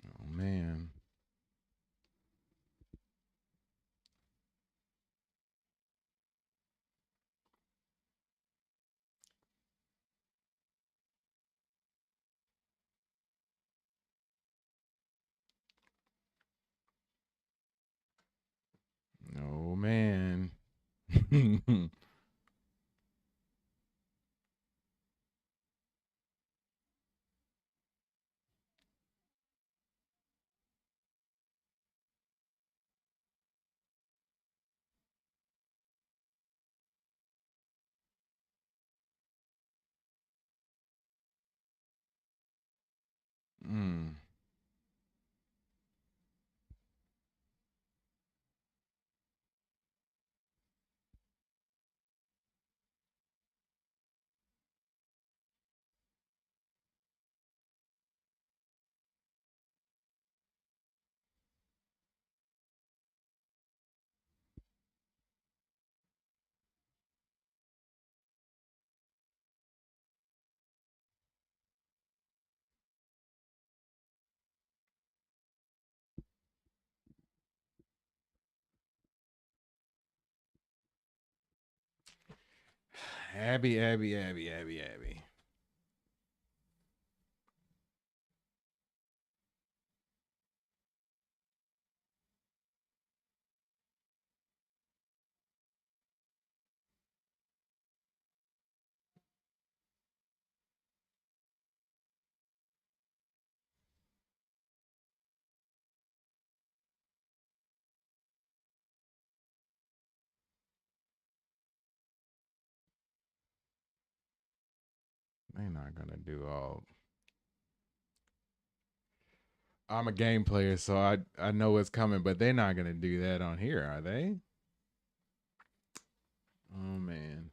Oh man. Oh man. Mm. Abby, Abby, Abby, Abby, Abby. They're not gonna do all. I'm a game player, so I know what's coming, but they're not gonna do that on here, are they? Oh man.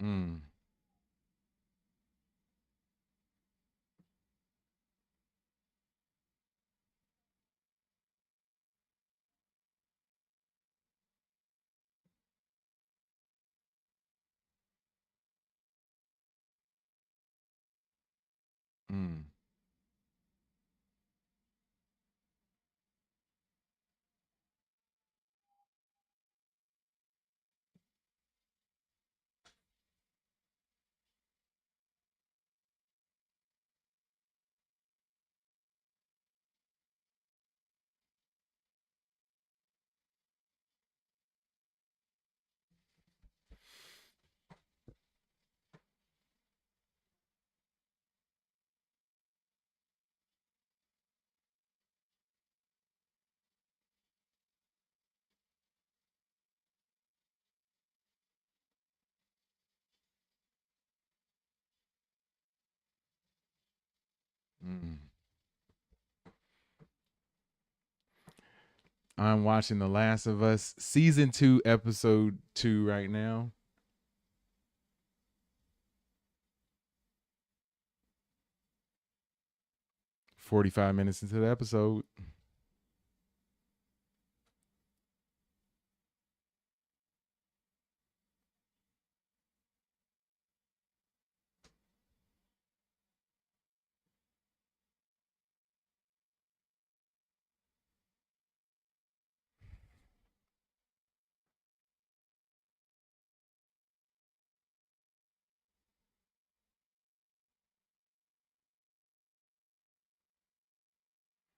Mm. Mm. Mm. I'm watching The Last of Us season 2, episode 2 right now. 45 minutes into the episode.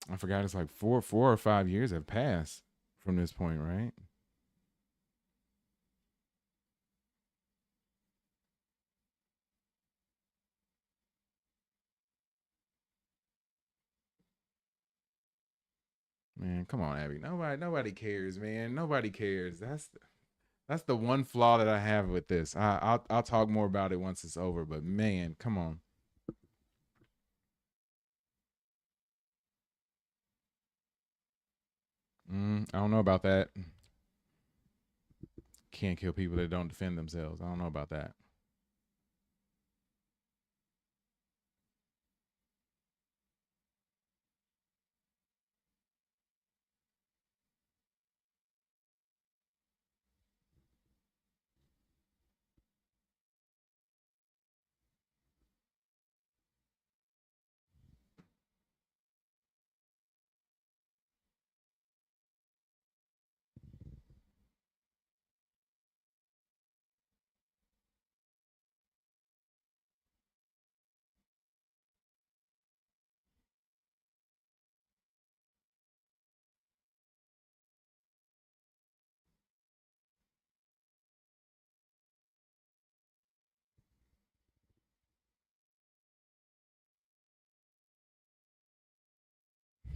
I forgot it's like 4 or 5 years have passed from this point, right? Man, come on, Abby. Nobody cares, man. Nobody cares. That's the one flaw that I have with this. I'll talk more about it once it's over, but man, come on. I don't know about that. Can't kill people that don't defend themselves. I don't know about that.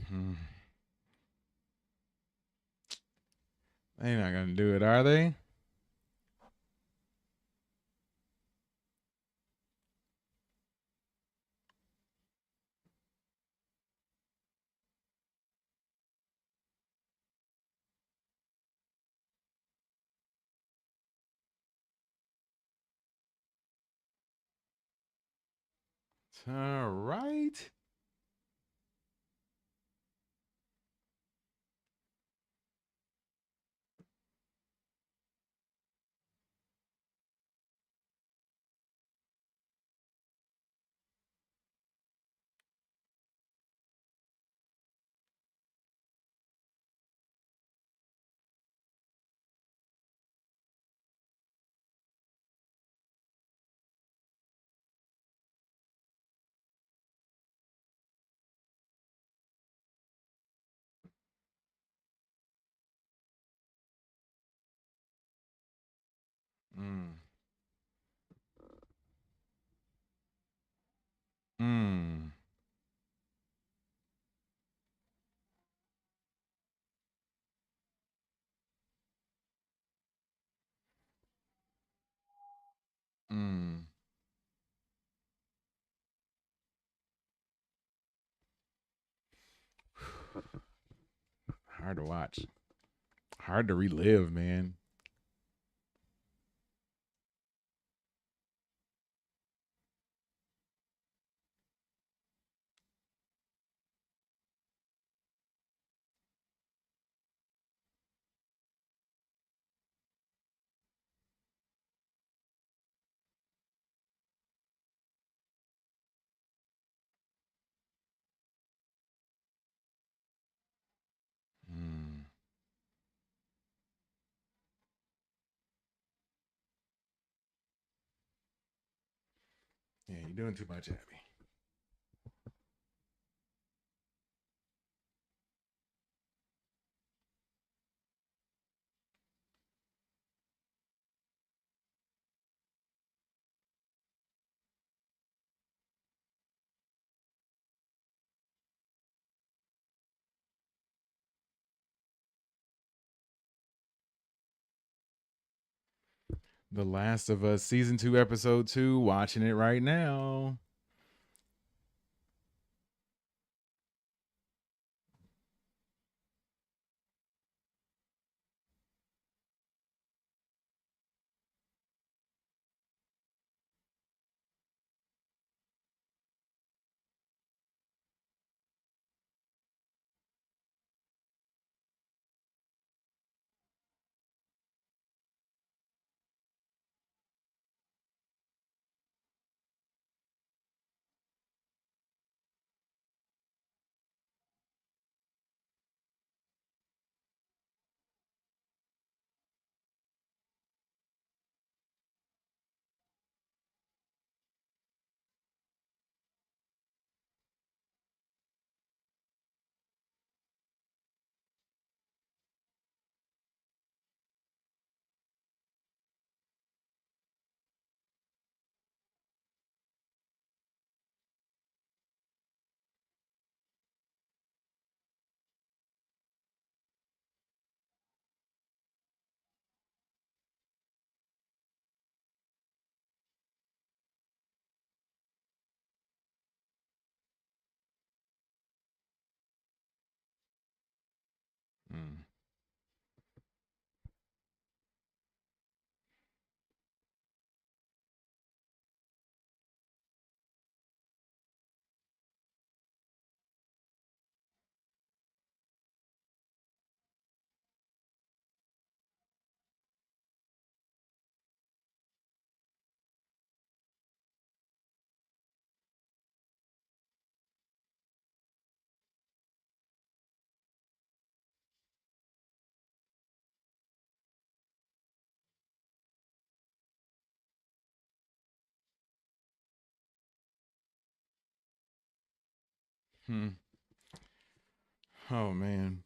Hmm. They're not gonna do it, are they? All right. Mm. Mm. Mm. Hard to watch. Hard to relive, man. Mm. Yeah, you're doing too much, Abby. The Last of Us season 2 episode 2, watching it right now. Mm. Hmm. Oh man.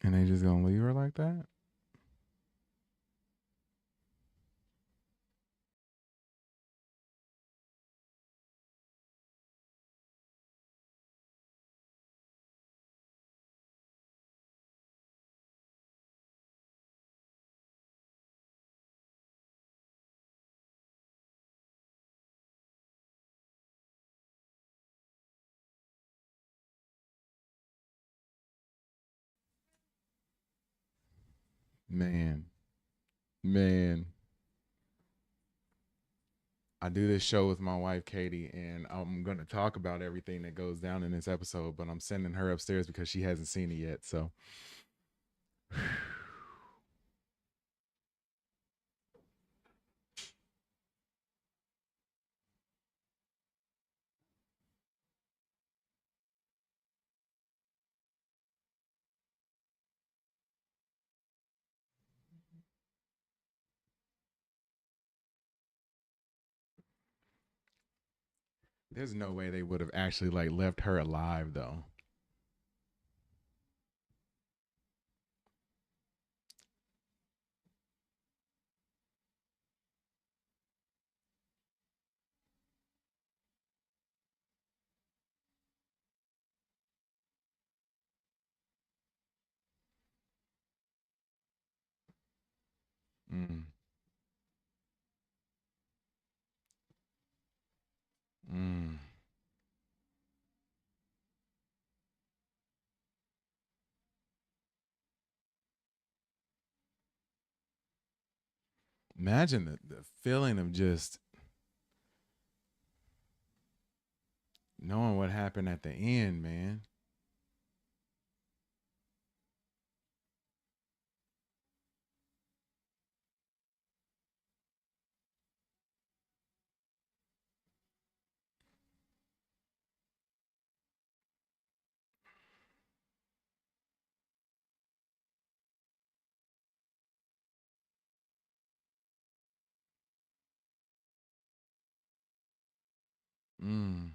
And they just gonna leave her like that? Man. Man. I do this show with my wife Katie, and I'm gonna talk about everything that goes down in this episode, but I'm sending her upstairs because she hasn't seen it yet. So There's no way they would have actually like left her alive though. Mm, mm. Imagine the feeling of just knowing what happened at the end, man. Mm.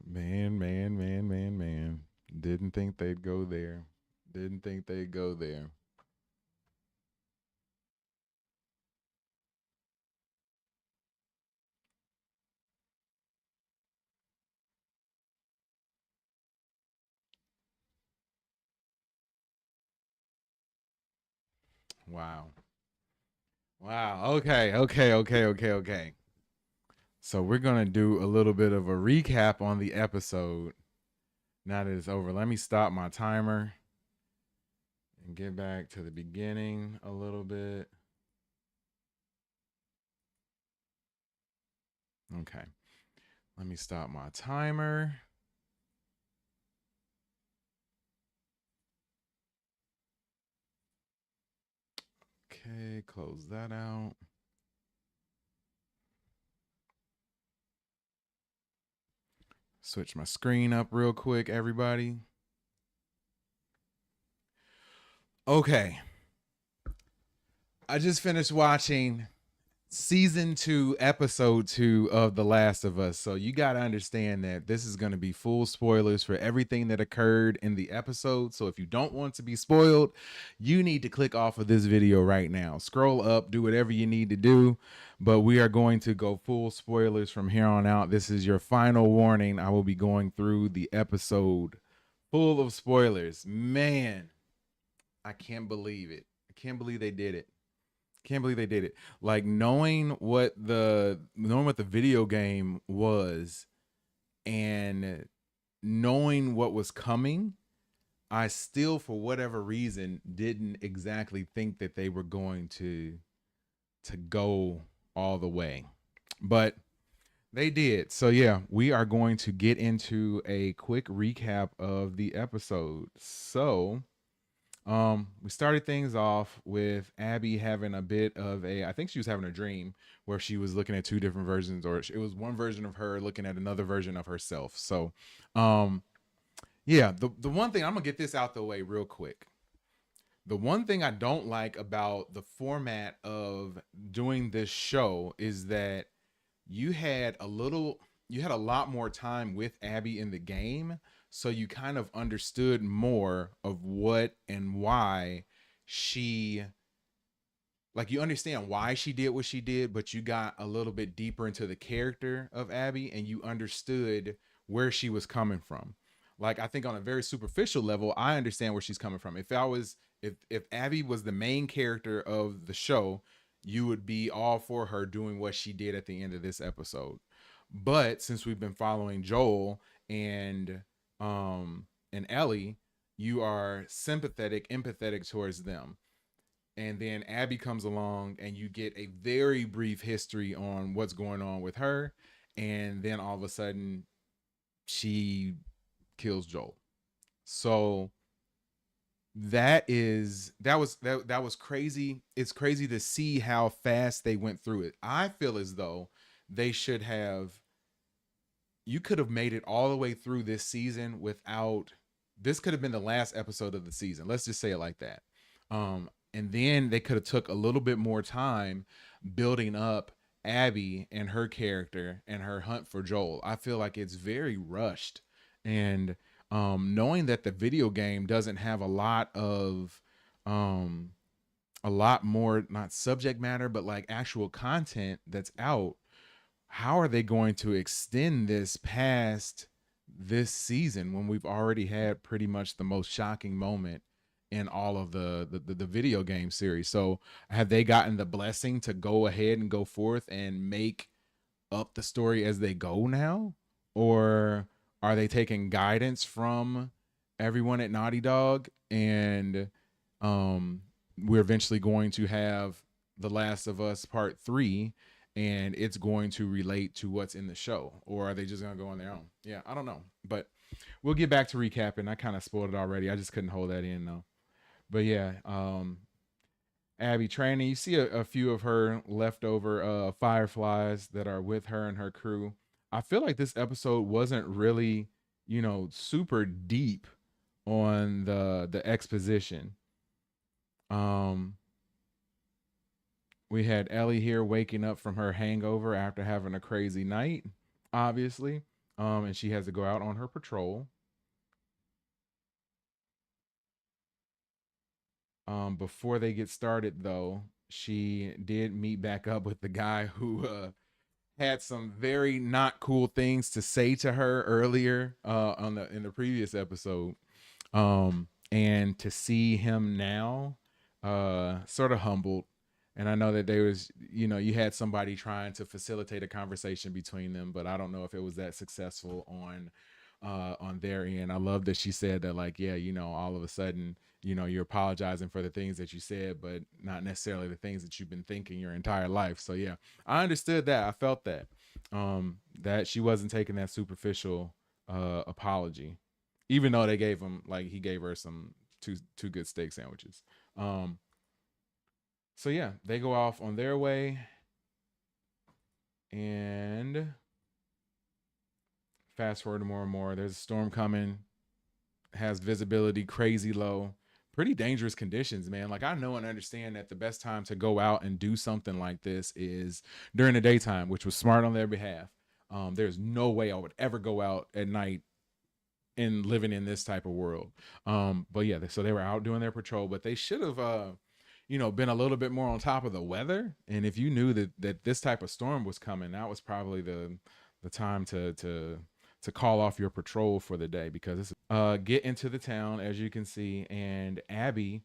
Man, man, man, man, man. Didn't think they'd go there. Didn't think they'd go there. Wow. Wow. Okay. Okay. Okay. Okay. Okay. So we're gonna do a little bit of a recap on the episode now that it's over. Let me stop my timer and get back to the beginning a little bit. Okay. Let me stop my timer. Okay, close that out. Switch my screen up real quick, everybody. Okay. I just finished watching season 2, episode 2 of The Last of Us. So you got to understand that this is going to be full spoilers for everything that occurred in the episode. So if you don't want to be spoiled, you need to click off of this video right now. Scroll up, do whatever you need to do. But we are going to go full spoilers from here on out. This is your final warning. I will be going through the episode full of spoilers. Man, I can't believe it. I can't believe they did it. Can't believe they did it. Like knowing what the video game was and knowing what was coming, I still for whatever reason didn't exactly think that they were going to go all the way. But they did. So yeah, we are going to get into a quick recap of the episode. So we started things off with Abby having a bit of I think she was having a dream where she was looking at two different versions, or it was one version of her looking at another version of herself. So, um, yeah, the one thing, I'm gonna get this out the way real quick. The one thing I don't like about the format of doing this show is that you had a little you had a lot more time with Abby in the game, so you kind of understood more of what and why she, like, you understand why she did what she did, but you got a little bit deeper into the character of Abby and you understood where she was coming from. Like, I think on a very superficial level, I understand where she's coming from. If Abby was the main character of the show, you would be all for her doing what she did at the end of this episode. But since we've been following Joel and Ellie, you are sympathetic, empathetic towards them. And then Abby comes along and you get a very brief history on what's going on with her, and then all of a sudden she kills Joel. So that was crazy. It's crazy to see how fast they went through it. I feel as though they should have, you could have made it all the way through this season without, this could have been the last episode of the season. Let's just say it like that. And then they could have took a little bit more time building up Abby and her character and her hunt for Joel. I feel like it's very rushed. And knowing that the video game doesn't have um, a lot more, not subject matter, but like actual content that's out, how are they going to extend this past this season when we've already had pretty much the most shocking moment in all of the video game series? So have they gotten the blessing to go ahead and go forth and make up the story as they go now, or are they taking guidance from everyone at Naughty Dog, and um we're eventually going to have The Last of Us Part 3 and it's going to relate to what's in the show, or are they just going to go on their own? Yeah, I don't know, but we'll get back to recapping. I kind of spoiled it already. I just couldn't hold that in though. But yeah, Abby training. You see a few of her leftover fireflies that are with her and her crew. I feel like this episode wasn't really, super deep on the exposition. Um, we had Ellie here waking up from her hangover after having a crazy night, obviously. And she has to go out on her patrol. Before they get started, though, she did meet back up with the guy who had some very not cool things to say to her earlier on in the previous episode. And to see him now, sort of humbled. And I know that there was, you had somebody trying to facilitate a conversation between them, but I don't know if it was that successful on their end. I love that she said that, like, yeah, all of a sudden, you're apologizing for the things that you said, but not necessarily the things that you've been thinking your entire life. So yeah, I understood that. I felt that, that she wasn't taking that superficial apology, even though they gave him, like, he gave her some two good steak sandwiches. So yeah, they go off on their way, and fast forward to more and more. There's a storm coming, has visibility crazy low, pretty dangerous conditions, man. Like, I know and understand that the best time to go out and do something like this is during the daytime, which was smart on their behalf. There's no way I would ever go out at night and living in this type of world. But yeah, so they were out doing their patrol, but they should have been a little bit more on top of the weather. And if you knew that this type of storm was coming, that was probably the time to call off your patrol for the day, because it's get into the town, as you can see, and Abby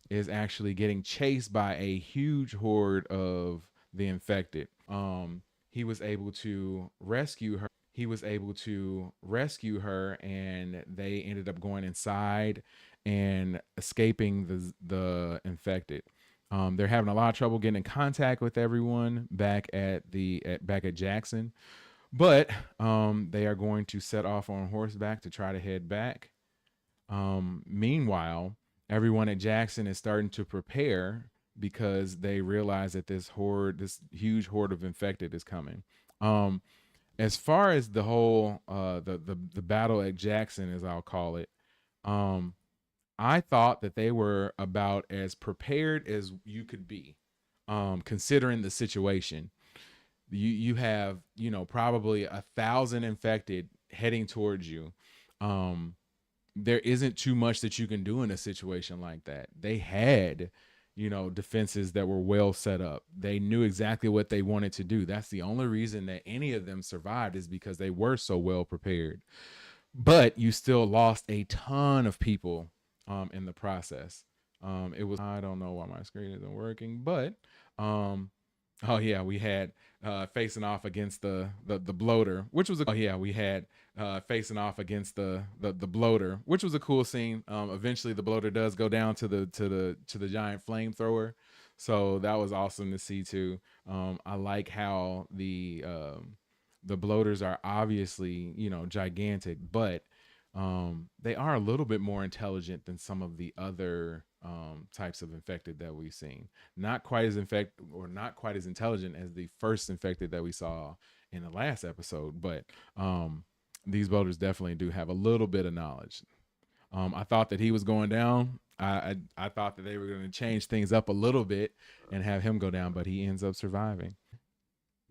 is actually getting chased by a huge horde of the infected. He was able to rescue her. And they ended up going inside and escaping the infected. They're having a lot of trouble getting in contact with everyone back at Jackson, but they are going to set off on horseback to try to head back. Meanwhile, everyone at Jackson is starting to prepare because they realize that this huge horde of infected is coming. As far as the whole the battle at Jackson, as I'll call it, I thought that they were about as prepared as you could be, considering the situation. You have probably 1,000 infected heading towards you. There isn't too much that you can do in a situation like that. They had defenses that were well set up. They knew exactly what they wanted to do. That's the only reason that any of them survived, is because they were so well prepared. But you still lost a ton of people in the process. It was, I don't know why my screen isn't working, but oh yeah, we had facing off against the bloater, which was facing off against the bloater, which was a cool scene. Eventually the bloater does go down to the giant flamethrower, so that was awesome to see too. I like how the bloaters are obviously gigantic, but they are a little bit more intelligent than some of the other types of infected that we've seen. Not quite as infected or not quite as intelligent as the first infected that we saw in the last episode, but these builders definitely do have a little bit of knowledge. I thought that he was going down. I thought that they were going to change things up a little bit and have him go down, but he ends up surviving.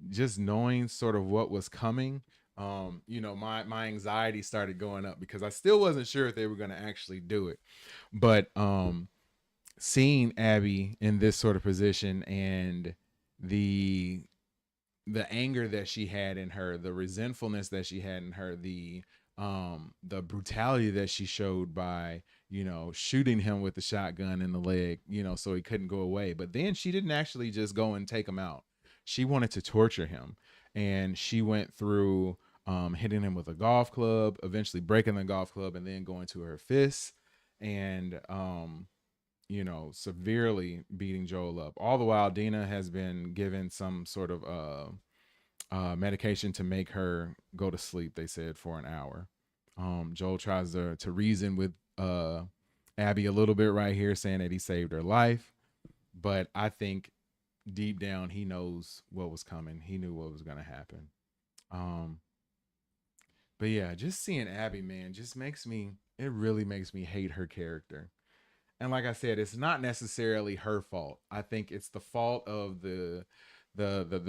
Just knowing sort of what was coming, my anxiety started going up because I still wasn't sure if they were going to actually do it. But seeing Abby in this sort of position and the anger that she had in her, the resentfulness that she had in her, the brutality that she showed by, shooting him with the shotgun in the leg, so he couldn't go away. But then she didn't actually just go and take him out. She wanted to torture him. And she went through hitting him with a golf club, eventually breaking the golf club, and then going to her fists and, severely beating Joel up. All the while, Dina has been given some sort of medication to make her go to sleep, they said, for an hour. Joel tries to reason with Abby a little bit right here, saying that he saved her life. But I think deep down, he knows what was coming. He knew what was going to happen. But yeah, just seeing Abby, man, it really makes me hate her character. And like I said, it's not necessarily her fault. I think it's the fault of the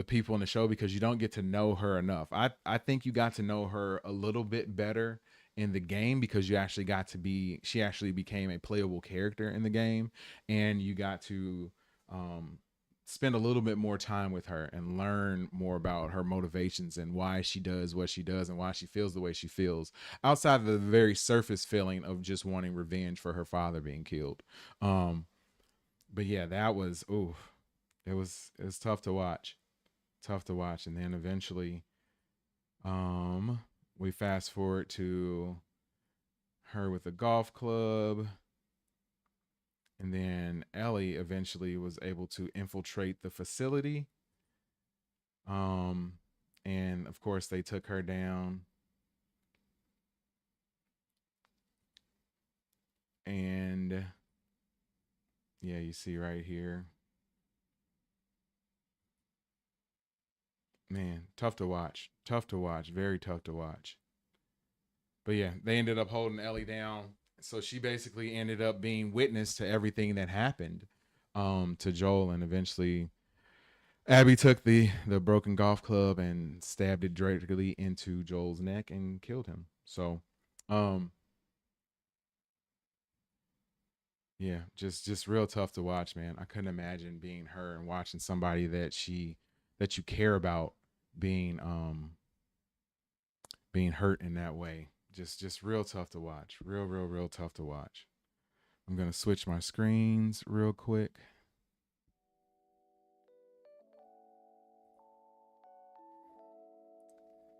people in the show because you don't get to know her enough. I think you got to know her a little bit better in the game because she actually became a playable character in the game, and you got to spend a little bit more time with her and learn more about her motivations and why she does what she does and why she feels the way she feels outside of the very surface feeling of just wanting revenge for her father being killed. But yeah, that was, it was tough to watch. And then eventually we fast forward to her with the golf club, and then Ellie eventually was able to infiltrate the facility, and of course they took her down. And yeah, you see right here, man, tough to watch. Very tough to watch. But yeah, they ended up holding Ellie down. So she basically ended up being witness to everything that happened to Joel. And eventually Abby took the broken golf club and stabbed it directly into Joel's neck and killed him. So um yeah, just real tough to watch, man. I couldn't imagine being her and watching somebody that you care about being being hurt in that way. Just real tough to watch. Real tough to watch. I'm gonna switch my screens real quick.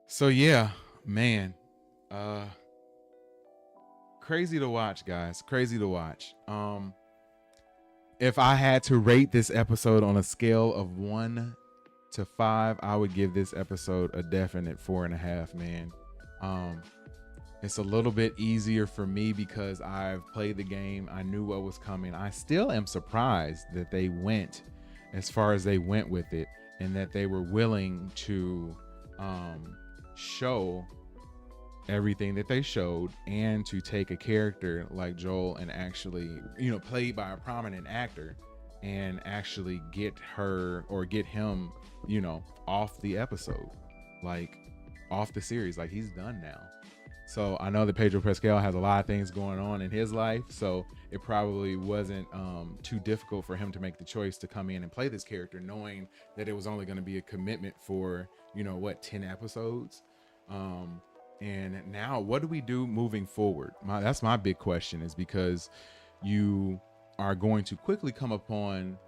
So yeah, man. Uh Crazy to watch, guys. Crazy to watch. If I had to rate this episode on a scale of 1 to 5, I would give this episode a definite 4.5, man. Um, it's a little bit easier for me because I've played the game. I knew what was coming. I still am surprised that they went as far as they went with it and that they were willing to show everything that they showed and to take a character like Joel and actually, played by a prominent actor and actually get her or get him, off the episode, like off the series, like he's done now. So I know that Pedro Pascal has a lot of things going on in his life, so it probably wasn't too difficult for him to make the choice to come in and play this character, knowing that it was only going to be a commitment for 10 episodes. And now, what do we do moving forward? That's my big question, is because you are going to quickly come upon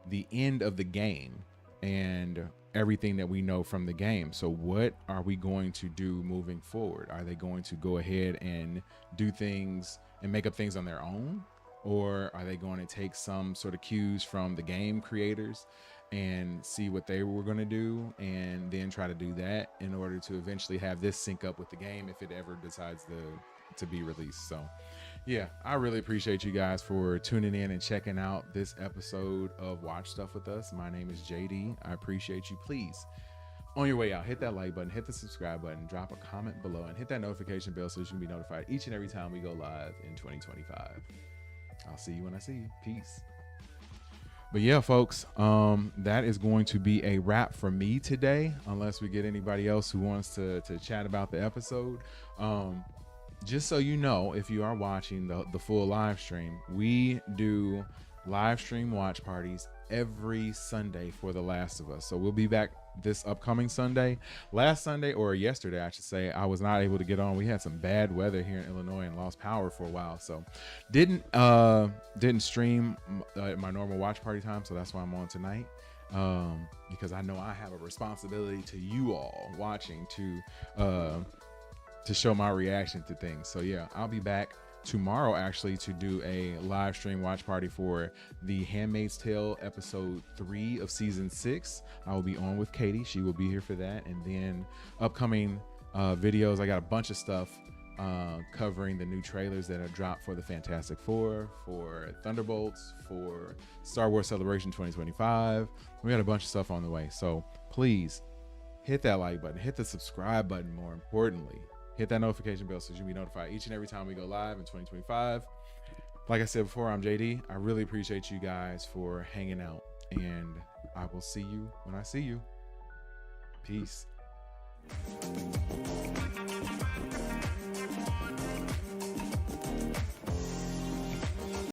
the end of the game and everything that we know from the game. So what are we going to do moving forward? Are they going to go ahead and do things and make up things on their own? Or are they going to take some sort of cues from the game creators and see what they were going to do and then try to do that in order to eventually have this sync up with the game if it ever decides to be released? So Yeah, I really appreciate you guys for tuning in and checking out this episode of Watch Stuff with us. My name is JD. I appreciate you. Please, on your way out, hit that like button, hit the subscribe button, drop a comment below, and hit that notification bell so you can be notified each and every time we go live in 2025. I'll see you when I see you. Peace. But yeah, folks, that is going to be a wrap for me today, unless we get anybody else who wants to chat about the episode. Just so you know, if you are watching the full live stream, we do live stream watch parties every Sunday for The Last of Us. So we'll be back this upcoming Sunday. Last Sunday, or yesterday I should say, I was not able to get on. We had some bad weather here in Illinois and lost power for a while, so didn't stream at my normal watch party time. So that's why I'm on tonight, because I know I have a responsibility to you all watching to show my reaction to things. So yeah, I'll be back tomorrow actually to do a live stream watch party for The Handmaid's Tale episode 3 of season 6. I will be on with Katie. She will be here for that. And then upcoming videos, I got a bunch of stuff covering the new trailers that are dropped for the Fantastic Four, for Thunderbolts, for Star Wars Celebration 2025. We got a bunch of stuff on the way. So please hit that like button, hit the subscribe button, more importantly. Hit that notification bell so you'll be notified each and every time we go live in 2025. Like I said before, I'm JD. I really appreciate you guys for hanging out, and I will see you when I see you. Peace.